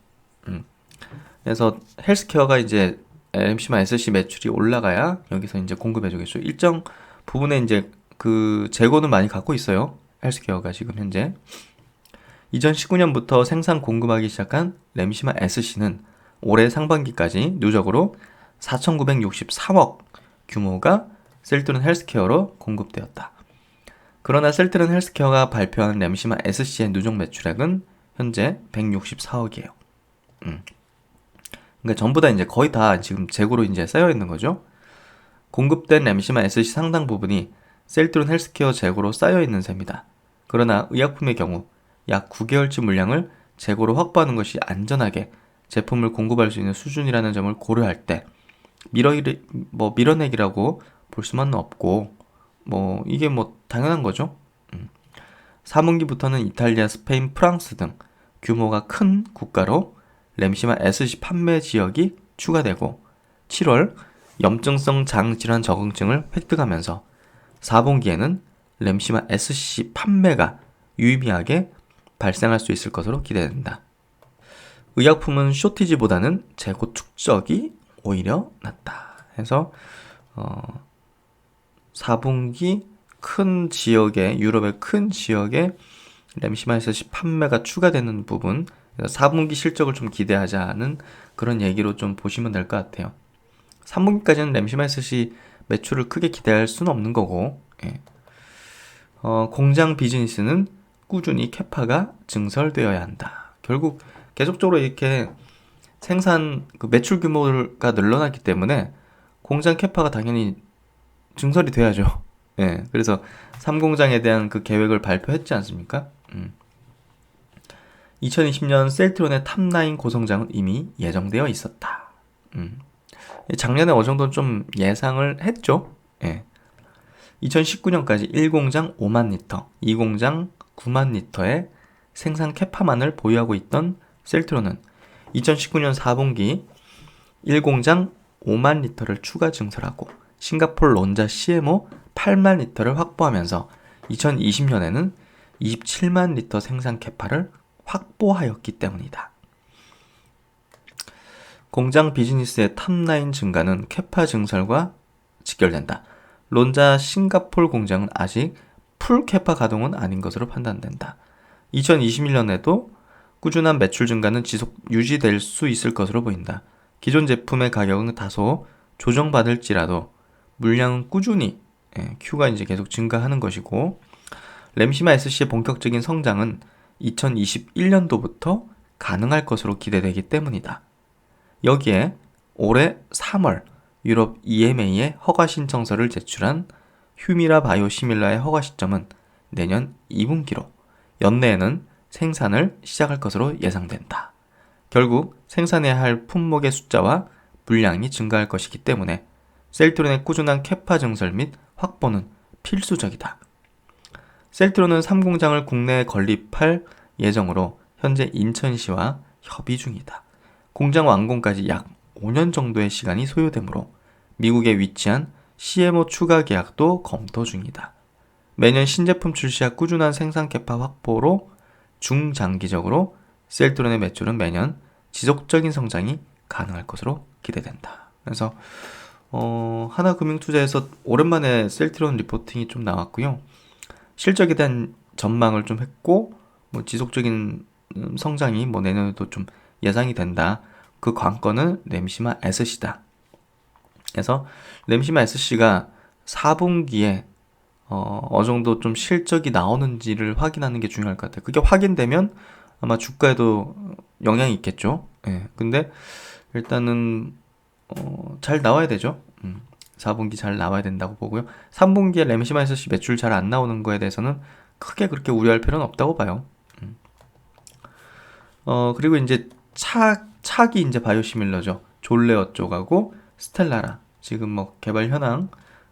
그래서 헬스케어가 이제 램시마 SC 매출이 올라가야 여기서 이제 공급해주겠죠. 일정 부분에 이제 그 재고는 많이 갖고 있어요. 헬스케어가 지금 현재 2019년부터 생산 공급하기 시작한 램시마 SC는 올해 상반기까지 누적으로 4,963억 규모가 셀트론 헬스케어로 공급되었다. 그러나 셀트론 헬스케어가 발표한 램시마 SC의 누적 매출액은 현재 164억이에요. 그러니까 전부 다 이제 거의 다 지금 재고로 이제 쌓여 있는 거죠. 공급된 램시마 SC 상당 부분이 셀트론 헬스케어 재고로 쌓여 있는 셈이다. 그러나 의약품의 경우 약 9개월치 물량을 재고로 확보하는 것이 안전하게 제품을 공급할 수 있는 수준이라는 점을 고려할 때 밀어내기라고 볼 수만은 없고 뭐 이게 뭐 당연한 거죠. 3분기부터는 이탈리아, 스페인, 프랑스 등 규모가 큰 국가로 램시마 SC 판매 지역이 추가되고 7월 염증성 장질환 적응증을 획득하면서 4분기에는 램시마 SC 판매가 유의미하게 발생할 수 있을 것으로 기대된다. 의약품은 쇼티지보다는 재고 축적이 오히려 낫다. 해서 4분기 큰 지역에 유럽의 큰 지역에 램시마 SC 판매가 추가되는 부분 4분기 실적을 좀 기대하자는 그런 얘기로 좀 보시면 될 것 같아요. 3분기까지는 램시마 SC 매출을 크게 기대할 수는 없는 거고 공장 비즈니스는 꾸준히 캐파가 증설되어야 한다. 결국 계속적으로 이렇게 생산 그 매출 규모가 늘어났기 때문에 공장 캐파가 당연히 증설이 돼야죠. 예, 그래서 3공장에 대한 그 계획을 발표했지 않습니까? 2020년 셀트론의 탑9 고성장은 이미 예정되어 있었다. 작년에 어느 정도 좀 예상을 했죠. 예. 2019년까지 1공장 5만 리터, 2공장 9만 리터의 생산 캐파만을 보유하고 있던 셀트론은 2019년 4분기 1공장 5만 리터를 추가 증설하고 싱가포르 론자 CMO 8만 리터를 확보하면서 2020년에는 27만 리터 생산 캐파를 확보하였기 때문이다. 공장 비즈니스의 탑라인 증가는 캐파 증설과 직결된다. 론자 싱가폴 공장은 아직 풀 캐파 가동은 아닌 것으로 판단된다. 2021년에도 꾸준한 매출 증가는 지속 유지될 수 있을 것으로 보인다. 기존 제품의 가격은 다소 조정받을지라도 물량은 꾸준히 Q가 이제 계속 증가하는 것이고, 램시마 SC의 본격적인 성장은 2021년도부터 가능할 것으로 기대되기 때문이다. 여기에 올해 3월 유럽 EMA에 허가 신청서를 제출한 휴미라 바이오시밀라의 허가 시점은 내년 2분기로 연내에는 생산을 시작할 것으로 예상된다. 결국 생산해야 할 품목의 숫자와 물량이 증가할 것이기 때문에 셀트론의 꾸준한 캐파 증설 및 확보는 필수적이다. 셀트론은 3공장을 국내에 건립할 예정으로 현재 인천시와 협의 중이다. 공장 완공까지 약 5년 정도의 시간이 소요되므로 미국에 위치한 CMO 추가 계약도 검토 중이다. 매년 신제품 출시와 꾸준한 생산 캐파 확보로 중장기적으로 셀트론의 매출은 매년 지속적인 성장이 가능할 것으로 기대된다. 그래서 하나금융투자에서 오랜만에 셀트론 리포팅이 좀 나왔고요. 실적에 대한 전망을 좀 했고, 뭐 지속적인 성장이 뭐 내년에도 좀 예상이 된다. 그 관건은 램시마 SC다. 그래서 램시마 SC가 4분기에 어느 정도 좀 실적이 나오는지를 확인하는 게 중요할 것 같아요. 그게 확인되면 아마 주가에도 영향이 있겠죠. 예. 근데 일단은 잘 나와야 되죠. 4분기 잘 나와야 된다고 보고요. 3분기에 램시마 SC 매출 잘 안 나오는 거에 대해서는 크게 그렇게 우려할 필요는 없다고 봐요. 그리고 이제 차기 이제 바이오시밀러죠. 졸레어 쪽하고 스텔라라. 지금 뭐 개발 현황,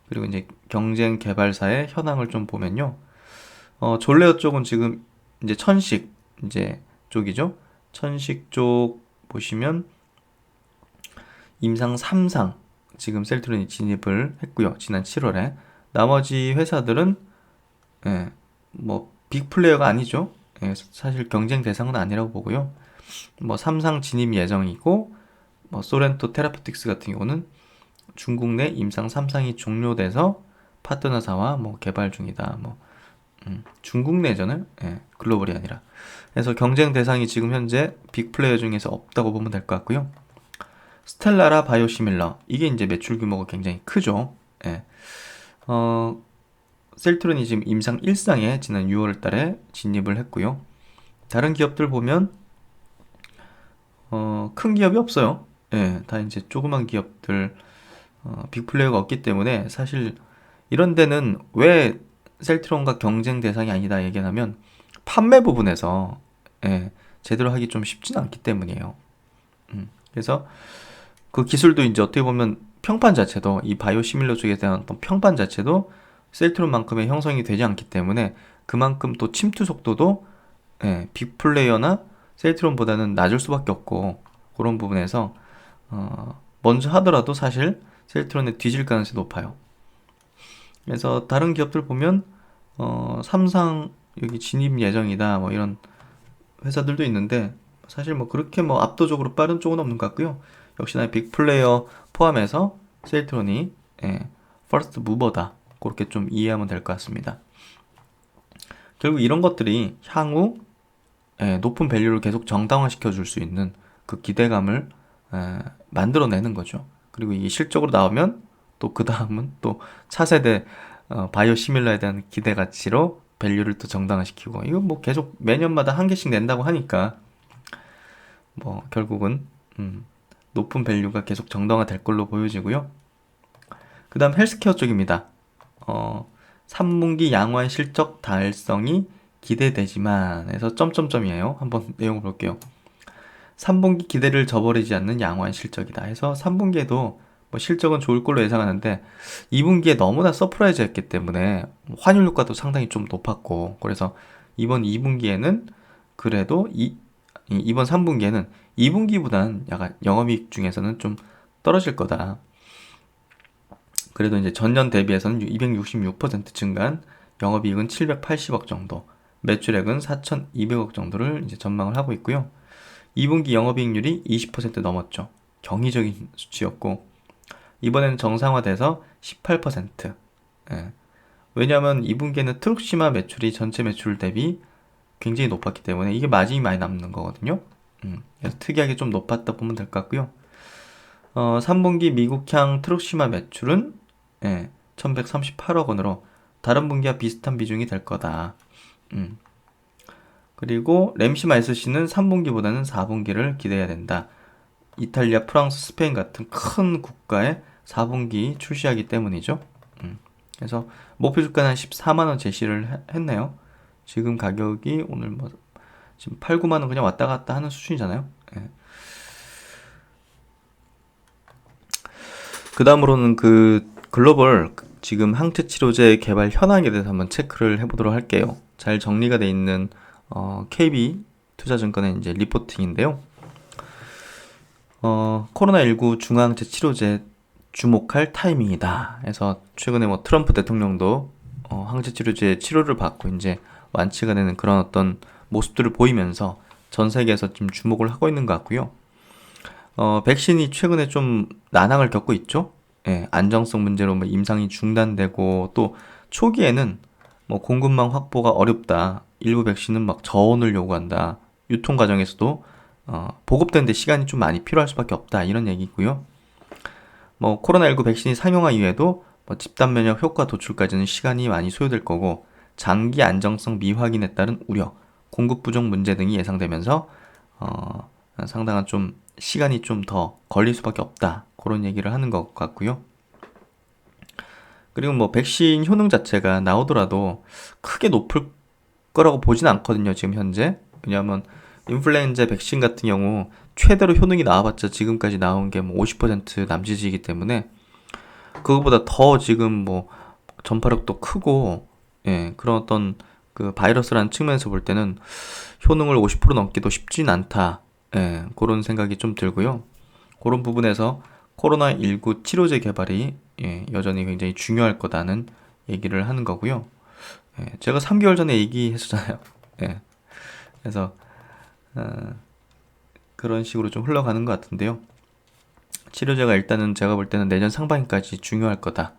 그리고 이제 경쟁 개발사의 현황을 좀 보면요. 졸레어 쪽은 지금 이제 천식 이제 쪽이죠. 천식 쪽 보시면 임상 3상 지금 셀트론이 진입을 했고요. 지난 7월에. 나머지 회사들은 뭐 빅플레이어가 아니죠. 사실 경쟁 대상은 아니라고 보고요. 뭐 3상 진입 예정이고, 뭐 소렌토 테라피틱스 같은 경우는 중국 내 임상 3상이 종료돼서 파트너사와 뭐 개발 중이다. 뭐 중국 내잖아요. 글로벌이 아니라. 그래서 경쟁 대상이 지금 현재 빅플레이어 중에서 없다고 보면 될 것 같고요. 스텔라라 바이오시밀러, 이게 이제 매출 규모가 굉장히 크죠. 셀트론이 지금 임상 1상에 지난 6월 달에 진입을 했고요. 다른 기업들 보면 큰 기업이 없어요. 다 이제 조그만 기업들, 빅플레이어가 없기 때문에 사실 이런 데는 왜 셀트론과 경쟁 대상이 아니다 얘기하면 판매 부분에서 제대로 하기 좀 쉽지는 않기 때문이에요. 그래서 그 기술도 이제 어떻게 보면 평판 자체도, 이 바이오시밀러 쪽에 대한 어떤 평판 자체도 셀트론만큼의 형성이 되지 않기 때문에 그만큼 또 침투 속도도 빅플레이어나 셀트론보다는 낮을 수밖에 없고, 그런 부분에서 먼저 하더라도 사실 셀트론에 뒤질 가능성이 높아요. 그래서 다른 기업들 보면 3상 여기 진입 예정이다 뭐 이런 회사들도 있는데, 사실 뭐 그렇게 뭐 압도적으로 빠른 쪽은 없는 것 같고요. 역시나 빅플레이어 포함해서 셀트론이 퍼스트 무버다, 그렇게 좀 이해하면 될 것 같습니다. 결국 이런 것들이 향후 높은 밸류를 계속 정당화시켜 줄 수 있는 그 기대감을 만들어내는 거죠. 그리고 이게 실적으로 나오면 또 그 다음은 또 차세대 바이오시밀러에 대한 기대 가치로 밸류를 또 정당화시키고, 이거 뭐 계속 매년마다 한 개씩 낸다고 하니까 뭐 결국은 높은 밸류가 계속 정당화 될 걸로 보여지고요. 그 다음 헬스케어 쪽입니다. 3분기 양호한 실적 달성이 기대되지만 해서 점점점이에요. 한번 내용을 볼게요. 3분기 기대를 저버리지 않는 양호한 실적이다 해서 3분기에도 뭐 실적은 좋을 걸로 예상하는데 2분기에 너무나 서프라이즈였기 때문에 환율 효과도 상당히 좀 높았고, 그래서 이번 2분기에는 그래도 이번 3분기에는 2분기보다는 약간 영업이익 중에서는 좀 떨어질 거다. 그래도 이제 전년 대비해서는 266% 증가한 영업이익은 780억 정도, 매출액은 4,200억 정도를 이제 전망을 하고 있고요. 2분기 영업이익률이 20% 넘었죠. 경이적인 수치였고, 이번에는 정상화돼서 18%. 예. 왜냐하면 2분기에는 트룩시마 매출이 전체 매출 대비 굉장히 높았기 때문에 이게 마진이 많이 남는 거거든요. 그래서 특이하게 좀 높았다 보면 될 것 같고요. 3분기 미국향 트룩시마 매출은 1138억 원으로 다른 분기와 비슷한 비중이 될 거다. 그리고 램시마 SC는 3분기보다는 4분기를 기대해야 된다. 이탈리아, 프랑스, 스페인 같은 큰 국가에 4분기 출시하기 때문이죠. 그래서 목표 주가는 한 14만원 제시를 했네요. 지금 가격이 오늘 뭐 지금 8, 9만원 그냥 왔다 갔다 하는 수준이잖아요. 예. 그 다음으로는 그 글로벌 지금 항체 치료제 개발 현황에 대해서 한번 체크를 해보도록 할게요. 잘 정리가 돼 있는 KB 투자증권의 이제 리포팅인데요. 코로나19 중앙항체 치료제 주목할 타이밍이다. 해서 최근에 뭐 트럼프 대통령도 항체 치료제 치료를 받고 이제 완치가 되는 그런 어떤 모습들을 보이면서 전 세계에서 지금 주목을 하고 있는 것 같고요. 백신이 최근에 좀 난항을 겪고 있죠. 예, 안정성 문제로 뭐 임상이 중단되고, 또 초기에는 뭐 공급망 확보가 어렵다, 일부 백신은 막 저온을 요구한다, 유통 과정에서도 보급되는데 시간이 좀 많이 필요할 수밖에 없다, 이런 얘기고요. 뭐 코로나19 백신이 상용화 이후에도 뭐 집단 면역 효과 도출까지는 시간이 많이 소요될 거고, 장기 안정성 미확인에 따른 우려, 공급 부족 문제 등이 예상되면서 상당한 좀 시간이 좀 더 걸릴 수밖에 없다, 그런 얘기를 하는 것 같고요. 그리고 뭐 백신 효능 자체가 나오더라도 크게 높을 거라고 보진 않거든요, 지금 현재. 왜냐하면 인플루엔자 백신 같은 경우 최대로 효능이 나와봤자 지금까지 나온 게 뭐 50% 남짓이기 때문에 그거보다 더 지금 뭐 전파력도 크고, 예, 그런 어떤 그 바이러스라는 측면에서 볼 때는 효능을 50% 넘기도 쉽진 않다, 예, 그런 생각이 좀 들고요. 그런 부분에서 코로나19 치료제 개발이 여전히 굉장히 중요할 거다는 얘기를 하는 거고요. 예, 제가 3개월 전에 얘기했었잖아요. 예, 그래서 그런 식으로 좀 흘러가는 것 같은데요. 치료제가 일단은 제가 볼 때는 내년 상반기까지 중요할 거다.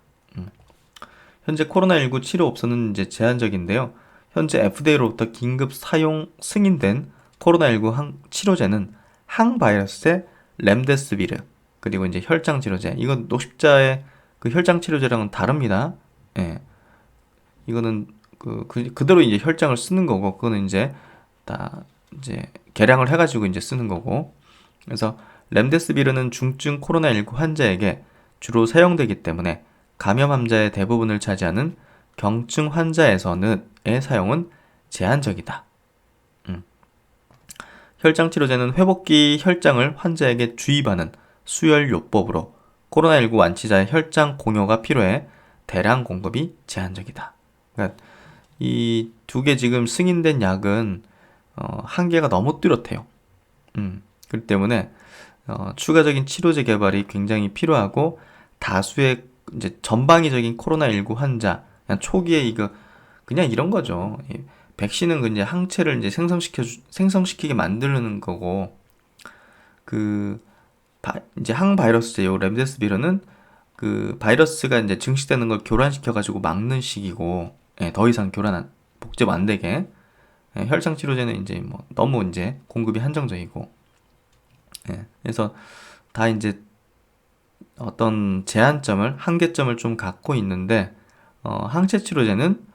현재 코로나19 치료 업소는 이제 제한적인데요. 현재 FDA로부터 긴급 사용 승인된 코로나19 치료제는 항바이러스제 렘데스비르, 그리고 이제 혈장 치료제. 이건 녹십자의 그 혈장 치료제랑은 다릅니다. 예. 이거는 그대로 이제 혈장을 쓰는 거고, 그거는 이제 다 이제 계량을 해가지고 이제 쓰는 거고. 그래서 렘데스비르는 중증 코로나19 환자에게 주로 사용되기 때문에 감염 환자의 대부분을 차지하는 경증 환자에서의 사용은 제한적이다. 혈장 치료제는 회복기 혈장을 환자에게 주입하는 수혈요법으로 코로나19 완치자의 혈장 공여가 필요해 대량 공급이 제한적이다. 그러니까 이 두 개 지금 승인된 약은 한계가 너무 뚜렷해요. 그렇기 때문에 추가적인 치료제 개발이 굉장히 필요하고, 다수의 이제 전방위적인 코로나19 환자, 그냥 초기에 이거 그냥 이런 거죠. 백신은 이제 항체를 이제 생성시키게 만드는 거고, 이제 항바이러스제 요 렘데스비르는 그 바이러스가 이제 증식되는 걸 교란시켜 가지고 막는 식이고, 예, 더 이상 복제가 안 되게. 예, 혈장 치료제는 이제 뭐 너무 이제 공급이 한정적이고, 예, 그래서 다 이제 어떤 한계점을 좀 갖고 있는데, 항체 치료제는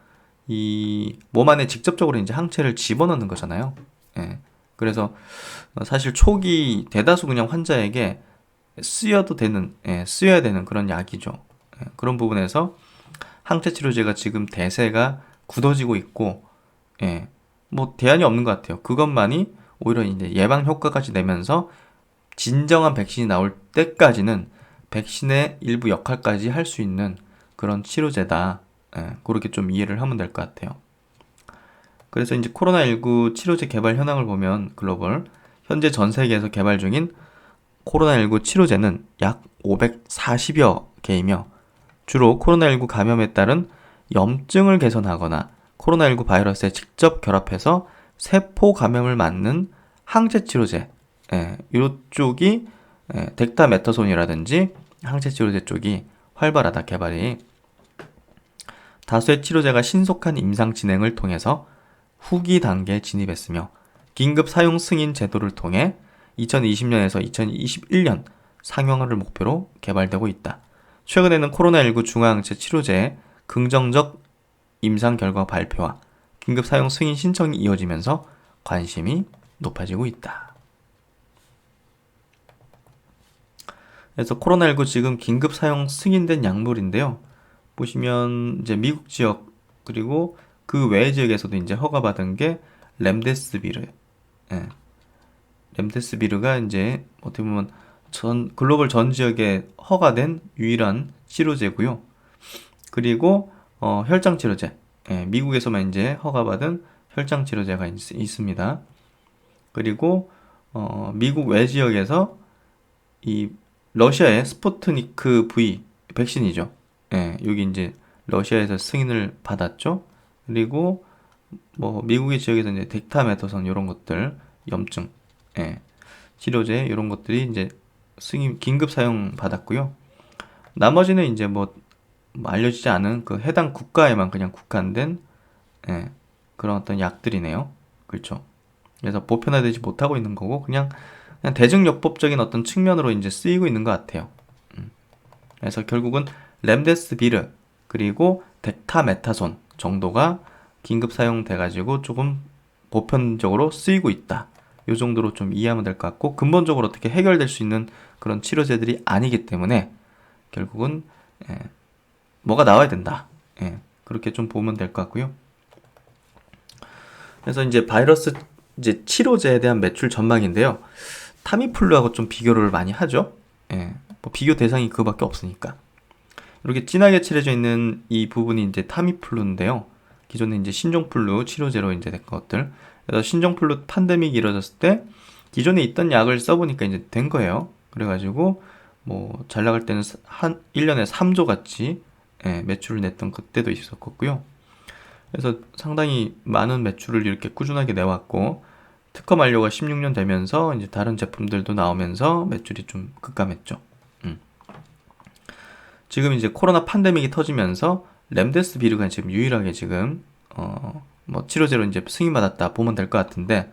이 몸 안에 직접적으로 이제 항체를 집어넣는 거잖아요. 예, 그래서 사실 초기 대다수 그냥 환자에게 쓰여야 되는 그런 약이죠. 그런 부분에서 항체 치료제가 지금 대세가 굳어지고 있고, 뭐 대안이 없는 것 같아요. 그것만이 오히려 이제 예방 효과까지 내면서 진정한 백신이 나올 때까지는 백신의 일부 역할까지 할 수 있는 그런 치료제다. 그렇게 좀 이해를 하면 될 것 같아요. 그래서 이제 코로나19 치료제 개발 현황을 보면 글로벌 현재 전 세계에서 개발 중인 코로나19 치료제는 약 540여 개이며 주로 코로나19 감염에 따른 염증을 개선하거나 코로나19 바이러스에 직접 결합해서 세포 감염을 막는 항체 치료제, 이쪽이 덱타메타손이라든지 항체 치료제 쪽이 활발하다 개발이. 다수의 치료제가 신속한 임상 진행을 통해서 후기 단계에 진입했으며 긴급 사용 승인 제도를 통해 2020년에서 2021년 상용화를 목표로 개발되고 있다. 최근에는 코로나19 중화항체 치료제의 긍정적 임상 결과 발표와 긴급 사용 승인 신청이 이어지면서 관심이 높아지고 있다. 그래서 코로나19 지금 긴급 사용 승인된 약물인데요. 보시면 이제 미국 지역 그리고 그 외의 지역에서도 이제 허가받은 게 렘데스비르. 렘데스비르가 이제 어떻게 보면 글로벌 전 지역에 허가된 유일한 치료제고요. 그리고 혈장 치료제. 미국에서만 이제 허가받은 혈장 치료제가 있습니다. 그리고 미국 외 지역에서 이 러시아의 스푸트니크 V 백신이죠. 여기 이제 러시아에서 승인을 받았죠. 그리고 뭐 미국의 지역에서 이제 덱타메타손 이런 것들 염증 치료제 이런 것들이 이제 승인 긴급 사용 받았고요. 나머지는 이제 뭐 알려지지 않은 그 해당 국가에만 그냥 국한된 그런 어떤 약들이네요. 그렇죠. 그래서 보편화되지 못하고 있는 거고 그냥 대증요법적인 어떤 측면으로 이제 쓰이고 있는 것 같아요. 그래서 결국은 렘데스비르 그리고 덱타메타손 정도가 긴급 사용돼가지고 조금 보편적으로 쓰이고 있다. 이 정도로 좀 이해하면 될 것 같고 근본적으로 어떻게 해결될 수 있는 그런 치료제들이 아니기 때문에 결국은 뭐가 나와야 된다. 그렇게 좀 보면 될 것 같고요. 그래서 이제 바이러스 이제 치료제에 대한 매출 전망인데요. 타미플루하고 좀 비교를 많이 하죠. 뭐 비교 대상이 그거밖에 없으니까. 이렇게 진하게 칠해져 있는 이 부분이 이제 타미플루인데요. 기존에 이제 신종플루 치료제로 이제 된 것들. 그래서 신종플루 팬데믹이 일어졌을 때 기존에 있던 약을 써보니까 이제 된 거예요. 그래가지고 뭐 잘 나갈 때는 한 1년에 3조 같이 매출을 냈던 그때도 있었고요. 그래서 상당히 많은 매출을 이렇게 꾸준하게 내왔고 특허 만료가 16년 되면서 이제 다른 제품들도 나오면서 매출이 좀 급감했죠. 지금 이제 코로나 팬데믹이 터지면서 렘데스비르가 지금 유일하게 지금 뭐 치료제로 이제 승인받았다 보면 될 것 같은데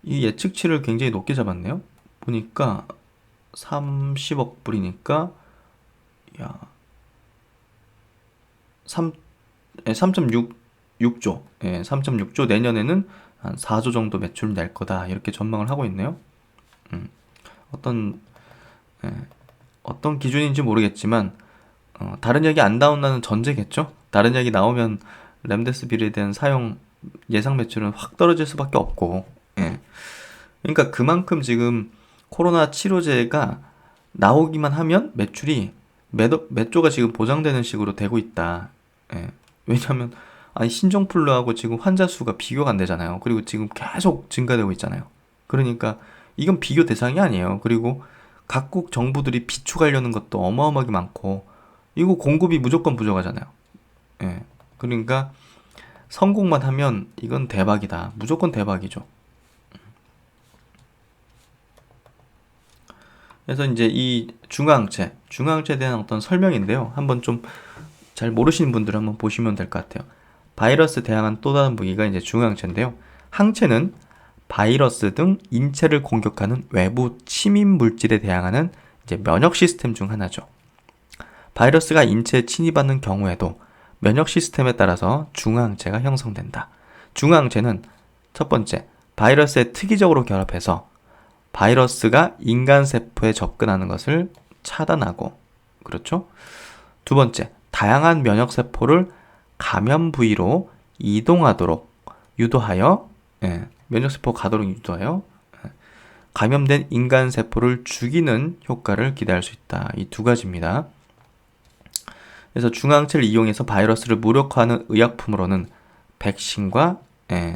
이 예측치를 굉장히 높게 잡았네요. 보니까 30억 불이니까 야 3.6조 3.6조 내년에는 한 4조 정도 매출 낼 거다 이렇게 전망을 하고 있네요. 어떤 기준인지 모르겠지만 다른 약이 안 나온다는 전제겠죠. 다른 약이 나오면 렘데스비르에 대한 사용 예상 매출은 확 떨어질 수밖에 없고 그러니까 그만큼 지금 코로나 치료제가 나오기만 하면 매출이 몇 조가 지금 보장되는 식으로 되고 있다. 왜냐하면 아니 신종플루하고 지금 환자 수가 비교가 안 되잖아요. 그리고 지금 계속 증가되고 있잖아요. 그러니까 이건 비교 대상이 아니에요. 그리고 각국 정부들이 비축하려는 것도 어마어마하게 많고 이거 공급이 무조건 부족하잖아요. 그러니까 성공만 하면 이건 대박이다. 무조건 대박이죠. 그래서 이제 이 중화항체에 대한 어떤 설명인데요. 한번 좀 잘 모르시는 분들은 한번 보시면 될 것 같아요. 바이러스 대항한 또 다른 무기가 이제 중화항체인데요. 항체는 바이러스 등 인체를 공격하는 외부 침입 물질에 대항하는 이제 면역 시스템 중 하나죠. 바이러스가 인체에 침입하는 경우에도 면역 시스템에 따라서 중화항체가 형성된다. 중화항체는 첫 번째, 바이러스에 특이적으로 결합해서 바이러스가 인간 세포에 접근하는 것을 차단하고, 그렇죠? 두 번째, 다양한 면역 세포를 감염 부위로 이동하도록 유도하여, 면역 세포 가도록 유도하여 감염된 인간 세포를 죽이는 효과를 기대할 수 있다. 이 두 가지입니다. 그래서 중화항체를 이용해서 바이러스를 무력화하는 의약품으로는 백신과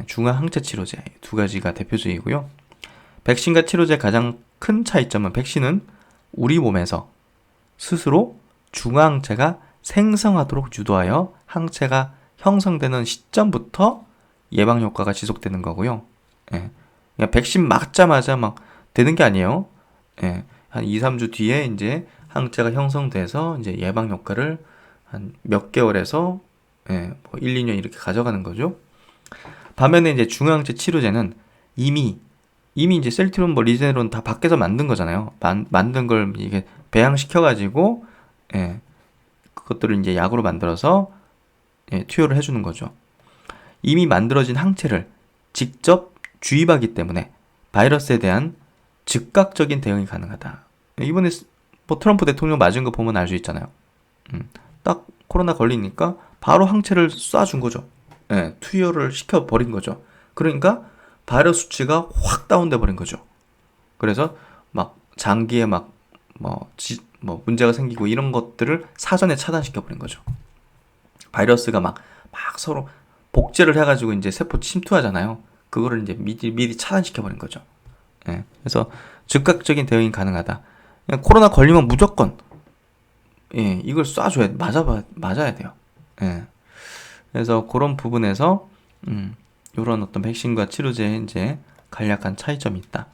중화항체 치료제 두 가지가 대표적이고요. 백신과 치료제의 가장 큰 차이점은 백신은 우리 몸에서 스스로 중화항체가 생성하도록 유도하여 항체가 형성되는 시점부터 예방 효과가 지속되는 거고요. 그러니까 백신 맞자마자 막 되는 게 아니에요. 한 2, 3주 뒤에 이제 항체가 형성돼서 이제 예방 효과를 한 몇 개월에서 뭐 1, 2년 이렇게 가져가는 거죠. 반면에 이제 중화항체 치료제는 이미 이제 셀트리온 뭐 리제네론 다 밖에서 만든 거잖아요. 만든 걸 이게 배양시켜 가지고 그것들을 이제 약으로 만들어서 투여를 해주는 거죠. 이미 만들어진 항체를 직접 주입하기 때문에 바이러스에 대한 즉각적인 대응이 가능하다. 이번에 뭐 트럼프 대통령 맞은 거 보면 알 수 있잖아요. 딱 코로나 걸리니까 바로 항체를 쏴준 거죠. 투여를 시켜버린 거죠. 그러니까 바이러스 수치가 확 다운돼 버린 거죠. 그래서 막 장기에 막 뭐 문제가 생기고 이런 것들을 사전에 차단시켜 버린 거죠. 바이러스가 막 서로 복제를 해가지고 이제 세포 침투하잖아요. 그거를 이제 미리 차단시켜 버린 거죠. 그래서 즉각적인 대응이 가능하다. 그냥 코로나 걸리면 무조건 이걸 쏴줘야 맞아야 돼요. 그래서 그런 부분에서 이런 어떤 백신과 치료제의 이제 간략한 차이점이 있다.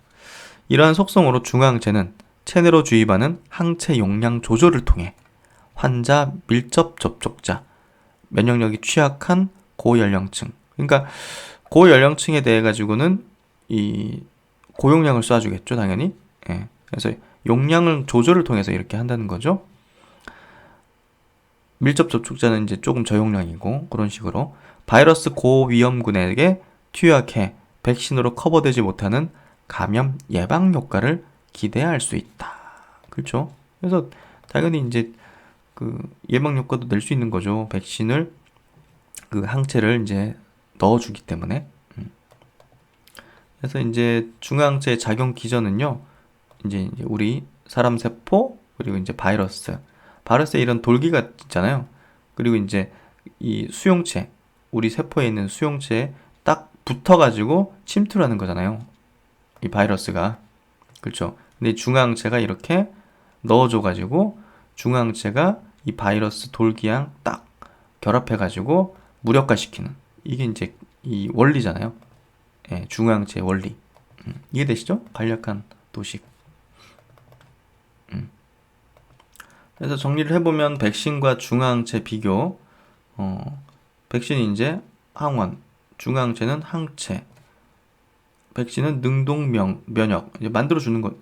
이러한 속성으로 중화항체는 체내로 주입하는 항체 용량 조절을 통해 환자 밀접 접촉자, 면역력이 취약한 고연령층, 그러니까 고연령층에 대해 가지고는 이 고용량을 쏴주겠죠, 당연히. 그래서 용량을 조절을 통해서 이렇게 한다는 거죠. 밀접 접촉자는 이제 조금 저용량이고 그런 식으로 바이러스 고위험군에게 투약해 백신으로 커버되지 못하는 감염 예방 효과를 기대할 수 있다. 그렇죠? 그래서 당연히 이제 그 예방 효과도 낼 수 있는 거죠. 백신을 그 항체를 이제 넣어주기 때문에. 그래서 이제 중화항체의 작용 기전은요. 이제 우리 사람 세포 그리고 이제 바이러스에 이런 돌기가 있잖아요. 그리고 이제 이 수용체, 우리 세포에 있는 수용체에 딱 붙어가지고 침투를 하는 거잖아요. 이 바이러스가. 그렇죠. 근데 중화항체가 이렇게 넣어줘가지고 중화항체가 이 바이러스 돌기랑 딱 결합해가지고 무력화시키는 이게 이제 이 원리잖아요. 중화항체의 원리. 이해되시죠? 간략한 도식. 그래서 정리를 해보면 백신과 중화항체 비교. 백신이 이제 항원, 중화항체는 항체. 백신은 능동 면역 이제 만들어주는 거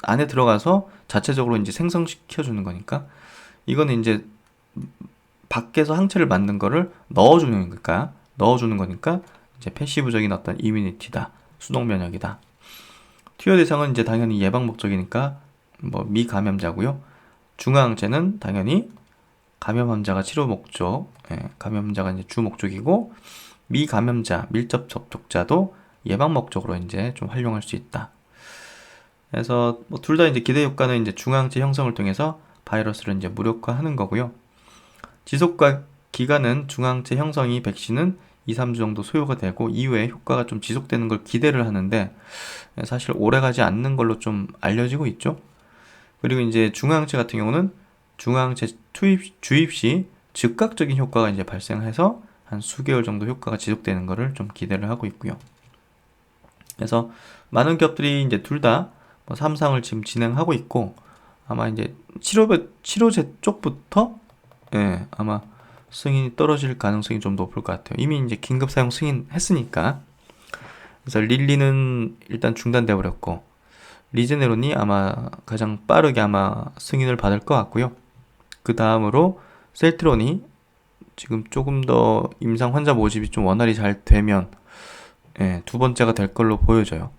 안에 들어가서 자체적으로 이제 생성시켜주는 거니까 이거는 이제 밖에서 항체를 만든 거를 넣어주는 거니까 이제 패시브적인 어떤 이뮤니티다, 수동 면역이다. 투여 대상은 이제 당연히 예방 목적이니까 뭐 미감염자고요. 중화항체는 당연히 감염 환자가 치료 목적, 감염 환자가 이제 주 목적이고 미감염자, 밀접 접촉자도 예방 목적으로 이제 좀 활용할 수 있다. 그래서 뭐 둘 다 이제 기대 효과는 이제 중화항체 형성을 통해서 바이러스를 이제 무력화하는 거고요. 지속과 기간은 중화항체 형성이 백신은 2, 3주 정도 소요가 되고 이후에 효과가 좀 지속되는 걸 기대를 하는데 사실 오래 가지 않는 걸로 좀 알려지고 있죠. 그리고 이제 중화항체 같은 경우는 중화항체 주입 시 즉각적인 효과가 이제 발생해서 한 수개월 정도 효과가 지속되는 거를 좀 기대를 하고 있고요. 그래서 많은 기업들이 이제 둘 다 뭐 3상을 지금 진행하고 있고 아마 이제 치료제 쪽부터 아마 승인이 떨어질 가능성이 좀 높을 것 같아요. 이미 이제 긴급 사용 승인했으니까. 그래서 릴리는 일단 중단돼 버렸고 리제네론이 아마 가장 빠르게 아마 승인을 받을 것 같고요. 그 다음으로 셀트론이 지금 조금 더 임상 환자 모집이 좀 원활히 잘 되면 예, 두 번째가 될 걸로 보여져요.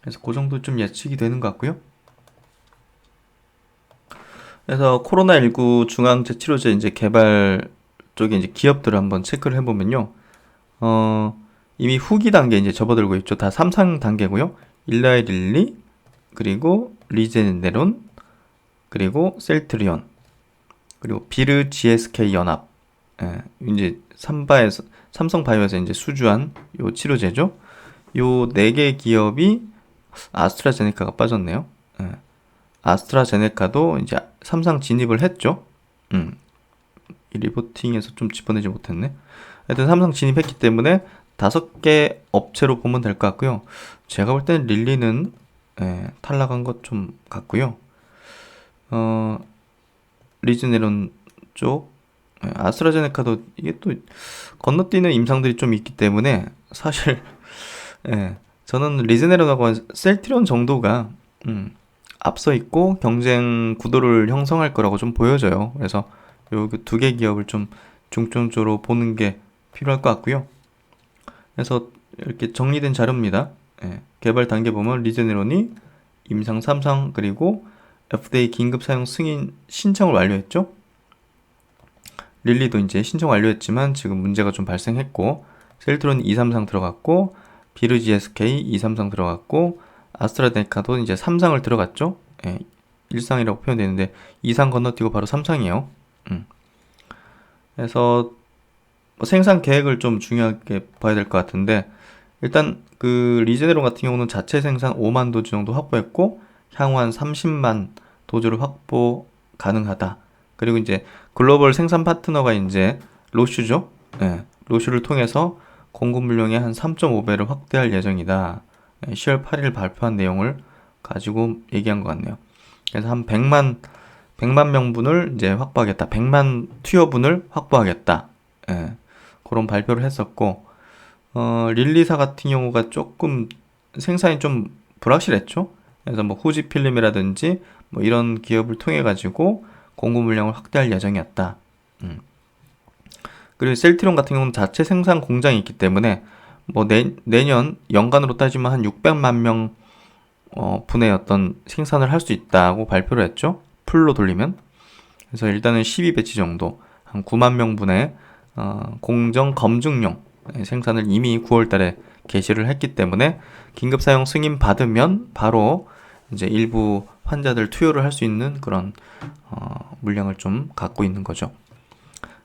그래서 그 정도 좀 예측이 되는 것 같고요. 그래서 코로나19 중환자 치료제 이제 개발 쪽에 이제 기업들을 한번 체크를 해보면요. 이미 후기 단계 이제 접어들고 있죠. 다 3상 단계고요. 일라이 릴리, 그리고 리제네론, 그리고 셀트리온, 그리고 비르 GSK 연합. 예, 이제 삼성바이오에서 이제 수주한 요 치료제죠. 요 4개 기업이 아스트라제네카가 빠졌네요. 예, 아스트라제네카도 이제 3상 진입을 했죠. 이 리포팅에서 좀 짚어내지 못했네. 하여튼 삼성 진입했기 때문에 5개 업체로 보면 될 것 같고요. 제가 볼 때는 릴리는 탈락한 것 좀 같고요. 리즈네론 쪽, 아스트라제네카도 이게 또 건너뛰는 임상들이 좀 있기 때문에 사실 저는 리즈네론하고 셀트리온 정도가 앞서 있고 경쟁 구도를 형성할 거라고 좀 보여져요. 그래서 요 2개 기업을 좀 중점적으로 보는 게 필요할 것 같고요. 그래서 이렇게 정리된 자료입니다. 개발 단계 보면 리제네론이 임상 3상 그리고 FDA 긴급 사용 승인 신청을 완료했죠. 릴리도 이제 신청 완료했지만 지금 문제가 좀 발생했고, 셀트론 2, 3상 들어갔고, 비르 GSK 2, 3상 들어갔고, 아스트라제네카도 이제 3상을 들어갔죠. 1상이라고 표현되는데 2상 건너뛰고 바로 3상이에요. 그래서 뭐 생산 계획을 좀 중요하게 봐야 될 것 같은데, 일단 그 리제네론 같은 경우는 자체 생산 5만 도주 정도 확보했고 향후 한 30만 도주를 확보 가능하다. 그리고 이제 글로벌 생산 파트너가 이제 로슈죠. 로슈를 통해서 공급 물량의 한 3.5배를 확대할 예정이다. 10월 8일 발표한 내용을 가지고 얘기한 것 같네요. 그래서 한 100만 명분을 이제 확보하겠다. 100만 투여분을 확보하겠다. 그런 발표를 했었고, 릴리사 같은 경우가 조금 생산이 좀 불확실했죠. 그래서 뭐 후지필름이라든지 뭐 이런 기업을 통해 가지고 공급 물량을 확대할 예정이었다. 그리고 셀트리온 같은 경우는 자체 생산 공장이 있기 때문에 뭐 내년 연간으로 따지면 한 600만 명 분의 어떤 생산을 할 수 있다고 발표를 했죠. 풀로 돌리면. 그래서 일단은 12배치 정도, 한 9만 명분의 공정 검증용 생산을 이미 9월 달에 개시를 했기 때문에 긴급 사용 승인 받으면 바로 이제 일부 환자들 투여를 할 수 있는 그런 물량을 좀 갖고 있는 거죠.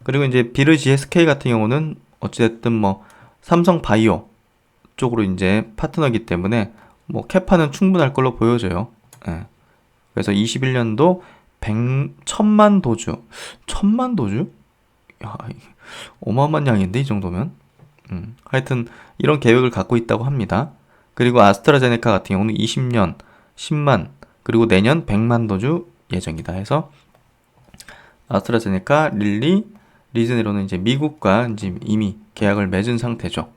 그리고 이제 비르 GSK 같은 경우는 어찌됐든 뭐 삼성 바이오 쪽으로 이제 파트너이기 때문에 뭐 캐파는 충분할 걸로 보여져요. 그래서 21년도 1000만 도주. 1000만 도주? 야, 어마어마한 양인데 이 정도면. 하여튼 이런 계획을 갖고 있다고 합니다. 그리고 아스트라제네카 같은 경우는 20년 10만, 그리고 내년 100만 도주 예정이다 해서 아스트라제네카, 릴리, 리즈네론은 이제 미국과 이제 이미 계약을 맺은 상태죠.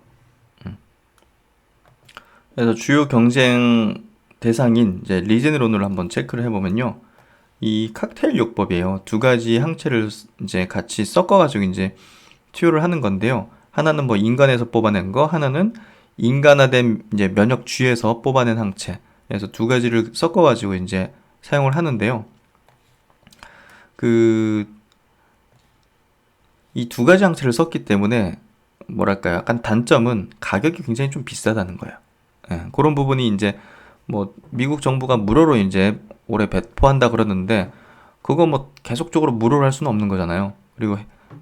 그래서 주요 경쟁 대상인 이제 리즈네론을 한번 체크를 해보면요. 이 칵테일 요법이에요. 2가지 항체를 이제 같이 섞어가지고 이제 투여를 하는 건데요. 하나는 뭐 인간에서 뽑아낸 거, 하나는 인간화된 이제 면역쥐에서 뽑아낸 항체. 그래서 2가지를 섞어가지고 이제 사용을 하는데요. 이 2가지 항체를 썼기 때문에 뭐랄까요? 약간 단점은 가격이 굉장히 좀 비싸다는 거예요. 그런 부분이 이제 뭐 미국 정부가 무료로 이제 올해 배포한다 그러는데 그거 뭐 계속적으로 무료로 할 수는 없는 거잖아요. 그리고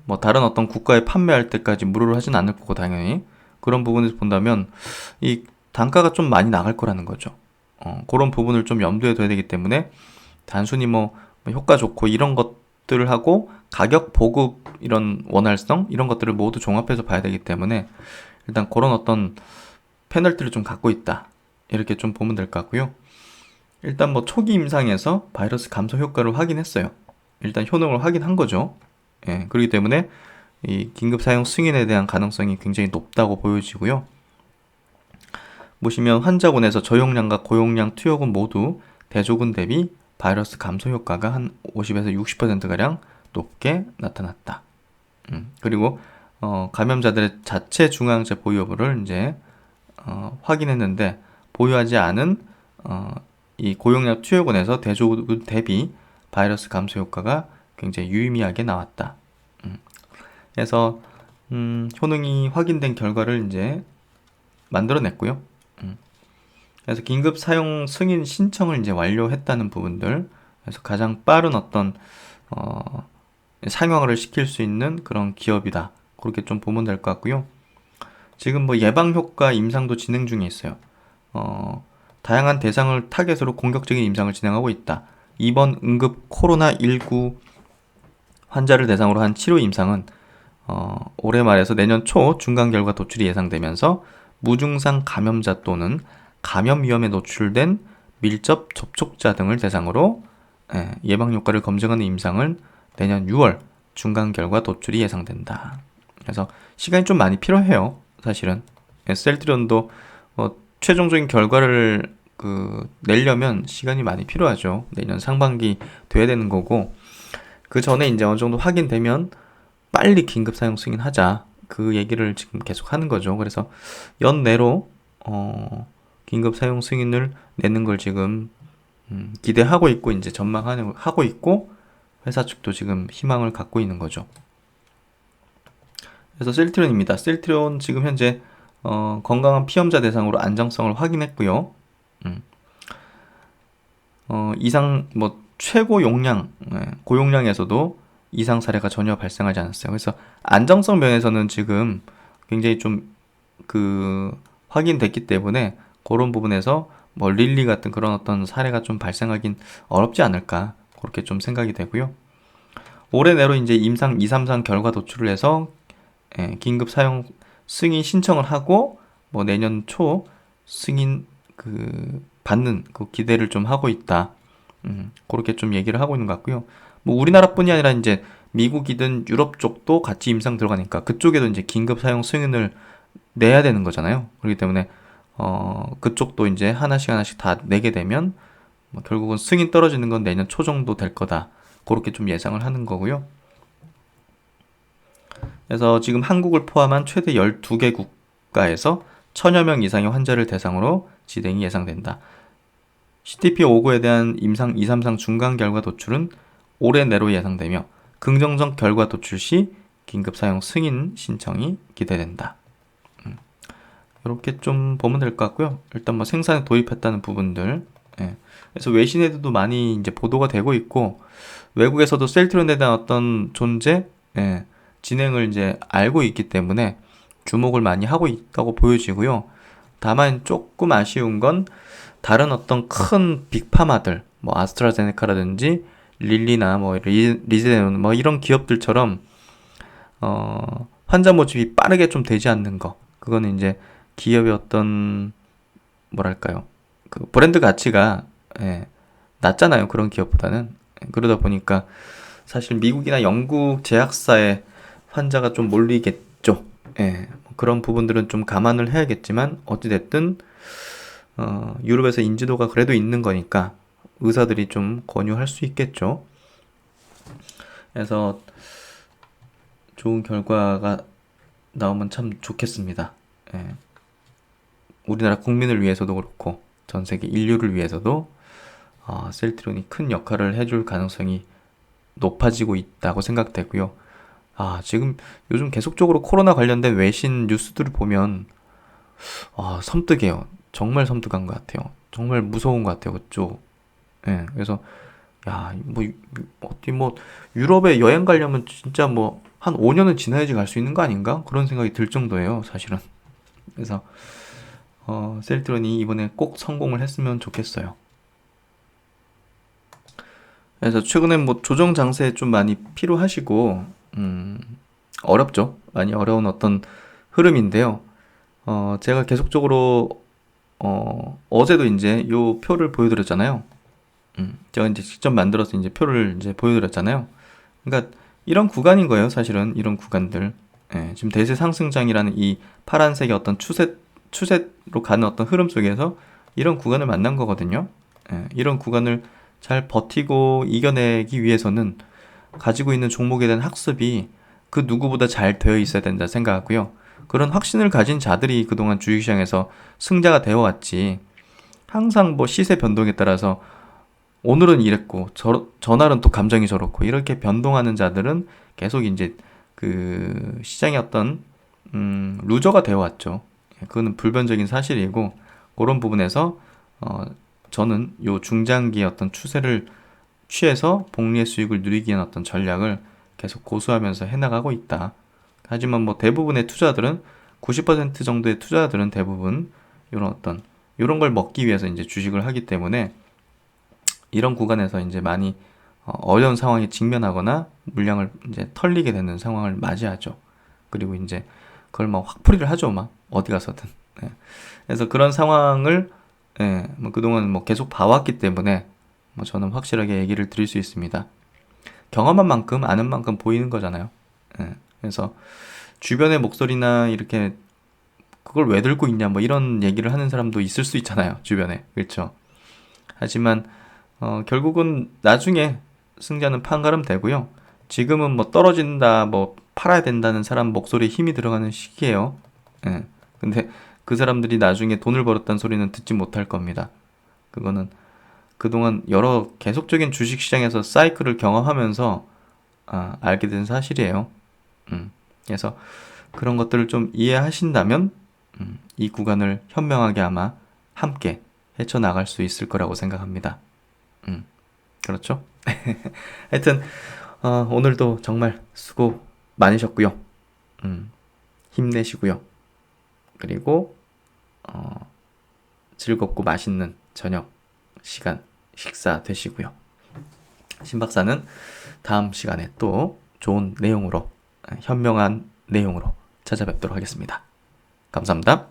뭐 다른 어떤 국가에 판매할 때까지 무료로 하진 않을 거고 당연히 그런 부분에서 본다면 이 단가가 좀 많이 나갈 거라는 거죠. 그런 부분을 좀 염두에 둬야 되기 때문에 단순히 뭐 효과 좋고 이런 것들을 하고 가격 보급 이런 원활성 이런 것들을 모두 종합해서 봐야 되기 때문에 일단 그런 어떤 페널티를 좀 갖고 있다 이렇게 좀 보면 될 것 같고요. 일단 뭐 초기 임상에서 바이러스 감소 효과를 확인했어요. 일단 효능을 확인한 거죠. 그렇기 때문에 이 긴급 사용 승인에 대한 가능성이 굉장히 높다고 보여지고요. 보시면 환자군에서 저용량과 고용량 투여군 모두 대조군 대비 바이러스 감소 효과가 한 50에서 60%가량 높게 나타났다. 그리고 감염자들의 자체 중화항체 보유 여부를 이제 확인했는데 보유하지 않은 이 고용량 투여군에서 대조군 대비 바이러스 감소 효과가 굉장히 유의미하게 나왔다. 그래서 효능이 확인된 결과를 이제 만들어냈고요. 그래서 긴급 사용 승인 신청을 이제 완료했다는 부분들, 그래서 가장 빠른 어떤 상용화를 시킬 수 있는 그런 기업이다. 그렇게 좀 보면 될 것 같고요. 지금 뭐 예방 효과 임상도 진행 중에 있어요. 다양한 대상을 타겟으로 공격적인 임상을 진행하고 있다. 이번 응급 코로나19 환자를 대상으로 한 치료 임상은 올해 말에서 내년 초 중간 결과 도출이 예상되면서 무증상 감염자 또는 감염 위험에 노출된 밀접 접촉자 등을 대상으로 예방 효과를 검증하는 임상을 내년 6월 중간 결과 도출이 예상된다. 그래서 시간이 좀 많이 필요해요. 사실은 셀트리온도 최종적인 결과를 내려면 시간이 많이 필요하죠. 내년 상반기 돼야 되는 거고, 그 전에 이제 어느 정도 확인되면 빨리 긴급 사용 승인하자, 그 얘기를 지금 계속 하는 거죠. 그래서 연내로 긴급 사용 승인을 내는 걸 지금 기대하고 있고 이제 전망하고 있고, 회사 측도 지금 희망을 갖고 있는 거죠. 그래서 셀트리온입니다. 셀트리온 지금 현재 건강한 피험자 대상으로 안정성을 확인했고요. 이상 최고 용량, 고용량에서도 이상 사례가 전혀 발생하지 않았어요. 그래서 안정성 면에서는 지금 굉장히 좀 확인됐기 때문에 그런 부분에서 릴리 같은 그런 어떤 사례가 좀 발생하긴 어렵지 않을까, 그렇게 좀 생각이 되고요. 올해 내로 이제 임상 2, 3상 결과 도출을 해서 긴급 사용 승인 신청을 하고 내년 초 승인 받는 기대를 좀 하고 있다. 그렇게 좀 얘기를 하고 있는 것 같고요. 우리나라뿐이 아니라 이제 미국이든 유럽 쪽도 같이 임상 들어가니까 그쪽에도 이제 긴급 사용 승인을 내야 되는 거잖아요. 그렇기 때문에 그쪽도 이제 하나씩 다 내게 되면 결국은 승인 떨어지는 건 내년 초 정도 될 거다. 그렇게 좀 예상을 하는 거고요. 그래서 지금 한국을 포함한 최대 12개 국가에서 1000여 명 이상의 환자를 대상으로 진행이 예상된다. CTP59에 대한 임상 2, 3상 중간 결과 도출은 올해 내로 예상되며 긍정적 결과 도출 시 긴급 사용 승인 신청이 기대된다. 이렇게 좀 보면 될 것 같고요. 일단 생산에 도입했다는 부분들, 그래서 외신에도 많이 이제 보도가 되고 있고, 외국에서도 셀트리온에 대한 어떤 존재, 진행을 이제 알고 있기 때문에 주목을 많이 하고 있다고 보여지고요. 다만 조금 아쉬운 건 다른 어떤 큰 빅파마들, 아스트라제네카라든지 릴리나 리제네온 이런 기업들처럼 환자 모집이 빠르게 좀 되지 않는 거, 그거는 이제 기업의 어떤 브랜드 가치가 낮잖아요. 그런 기업보다는. 그러다 보니까 사실 미국이나 영국 제약사에 환자가 좀 몰리겠죠. 그런 부분들은 좀 감안을 해야겠지만 어찌됐든 유럽에서 인지도가 그래도 있는 거니까 의사들이 좀 권유할 수 있겠죠. 그래서 좋은 결과가 나오면 참 좋겠습니다. 우리나라 국민을 위해서도 그렇고 전 세계 인류를 위해서도 셀트리온이 큰 역할을 해줄 가능성이 높아지고 있다고 생각되고요. 지금 요즘 계속적으로 코로나 관련된 외신 뉴스들을 보면 섬뜩해요. 정말 섬뜩한 것 같아요. 정말 무서운 것 같아요. 그쪽. 그래서 어디 유럽에 여행 가려면 진짜 한 5년은 지나야지 갈 수 있는 거 아닌가? 그런 생각이 들 정도예요, 사실은. 그래서 셀트리온이 이번에 꼭 성공을 했으면 좋겠어요. 그래서 최근에 조정 장세 좀 많이 필요하시고 어렵죠. 많이 어려운 어떤 흐름인데요. 제가 계속적으로 어제도 이제 요 표를 보여드렸잖아요. 제가 이제 직접 만들어서 이제 표를 이제 보여드렸잖아요. 그러니까 이런 구간인 거예요, 사실은. 이런 구간들. 지금 대세 상승장이라는 이 파란색의 어떤 추세로 가는 어떤 흐름 속에서 이런 구간을 만난 거거든요. 이런 구간을 잘 버티고 이겨내기 위해서는 가지고 있는 종목에 대한 학습이 그 누구보다 잘 되어 있어야 된다 생각하고요. 그런 확신을 가진 자들이 그동안 주식시장에서 승자가 되어 왔지. 항상 뭐 시세 변동에 따라서 오늘은 이랬고 전날은 또 감정이 저렇고 이렇게 변동하는 자들은 계속 이제 그 시장의 어떤 루저가 되어 왔죠. 그거는 불변적인 사실이고, 그런 부분에서 저는 요 중장기의 어떤 추세를 취해서 복리의 수익을 누리기 위한 어떤 전략을 계속 고수하면서 해나가고 있다. 하지만 뭐 대부분의 투자들은 90% 정도의 투자들은 대부분 이런 걸 먹기 위해서 이제 주식을 하기 때문에 이런 구간에서 이제 많이 어려운 상황에 직면하거나 물량을 이제 털리게 되는 상황을 맞이하죠. 그리고 이제 그걸 막 확풀이를 하죠, 막 어디 가서든. 예. 그래서 그런 상황을 뭐 그동안 뭐 계속 봐왔기 때문에 뭐 저는 확실하게 얘기를 드릴 수 있습니다. 경험한 만큼 아는 만큼 보이는 거잖아요. 예. 그래서 주변의 목소리나 이렇게 그걸 왜 들고 있냐 뭐 이런 얘기를 하는 사람도 있을 수 있잖아요, 주변에. 그렇죠. 하지만 결국은 나중에 승자는 판가름 되고요. 지금은 뭐 떨어진다, 뭐 팔아야 된다는 사람 목소리에 힘이 들어가는 시기예요. 예. 근데 그 사람들이 나중에 돈을 벌었다는 소리는 듣지 못할 겁니다. 그거는 그동안 여러 계속적인 주식시장에서 사이클을 경험하면서 알게 된 사실이에요. 그래서 그런 것들을 좀 이해하신다면 이 구간을 현명하게 아마 함께 헤쳐나갈 수 있을 거라고 생각합니다. 그렇죠? 하여튼 오늘도 정말 수고 많으셨고요. 힘내시고요. 그리고 즐겁고 맛있는 저녁 시간 식사 되시고요. 신 박사는 다음 시간에 또 좋은 내용으로, 현명한 내용으로 찾아뵙도록 하겠습니다. 감사합니다.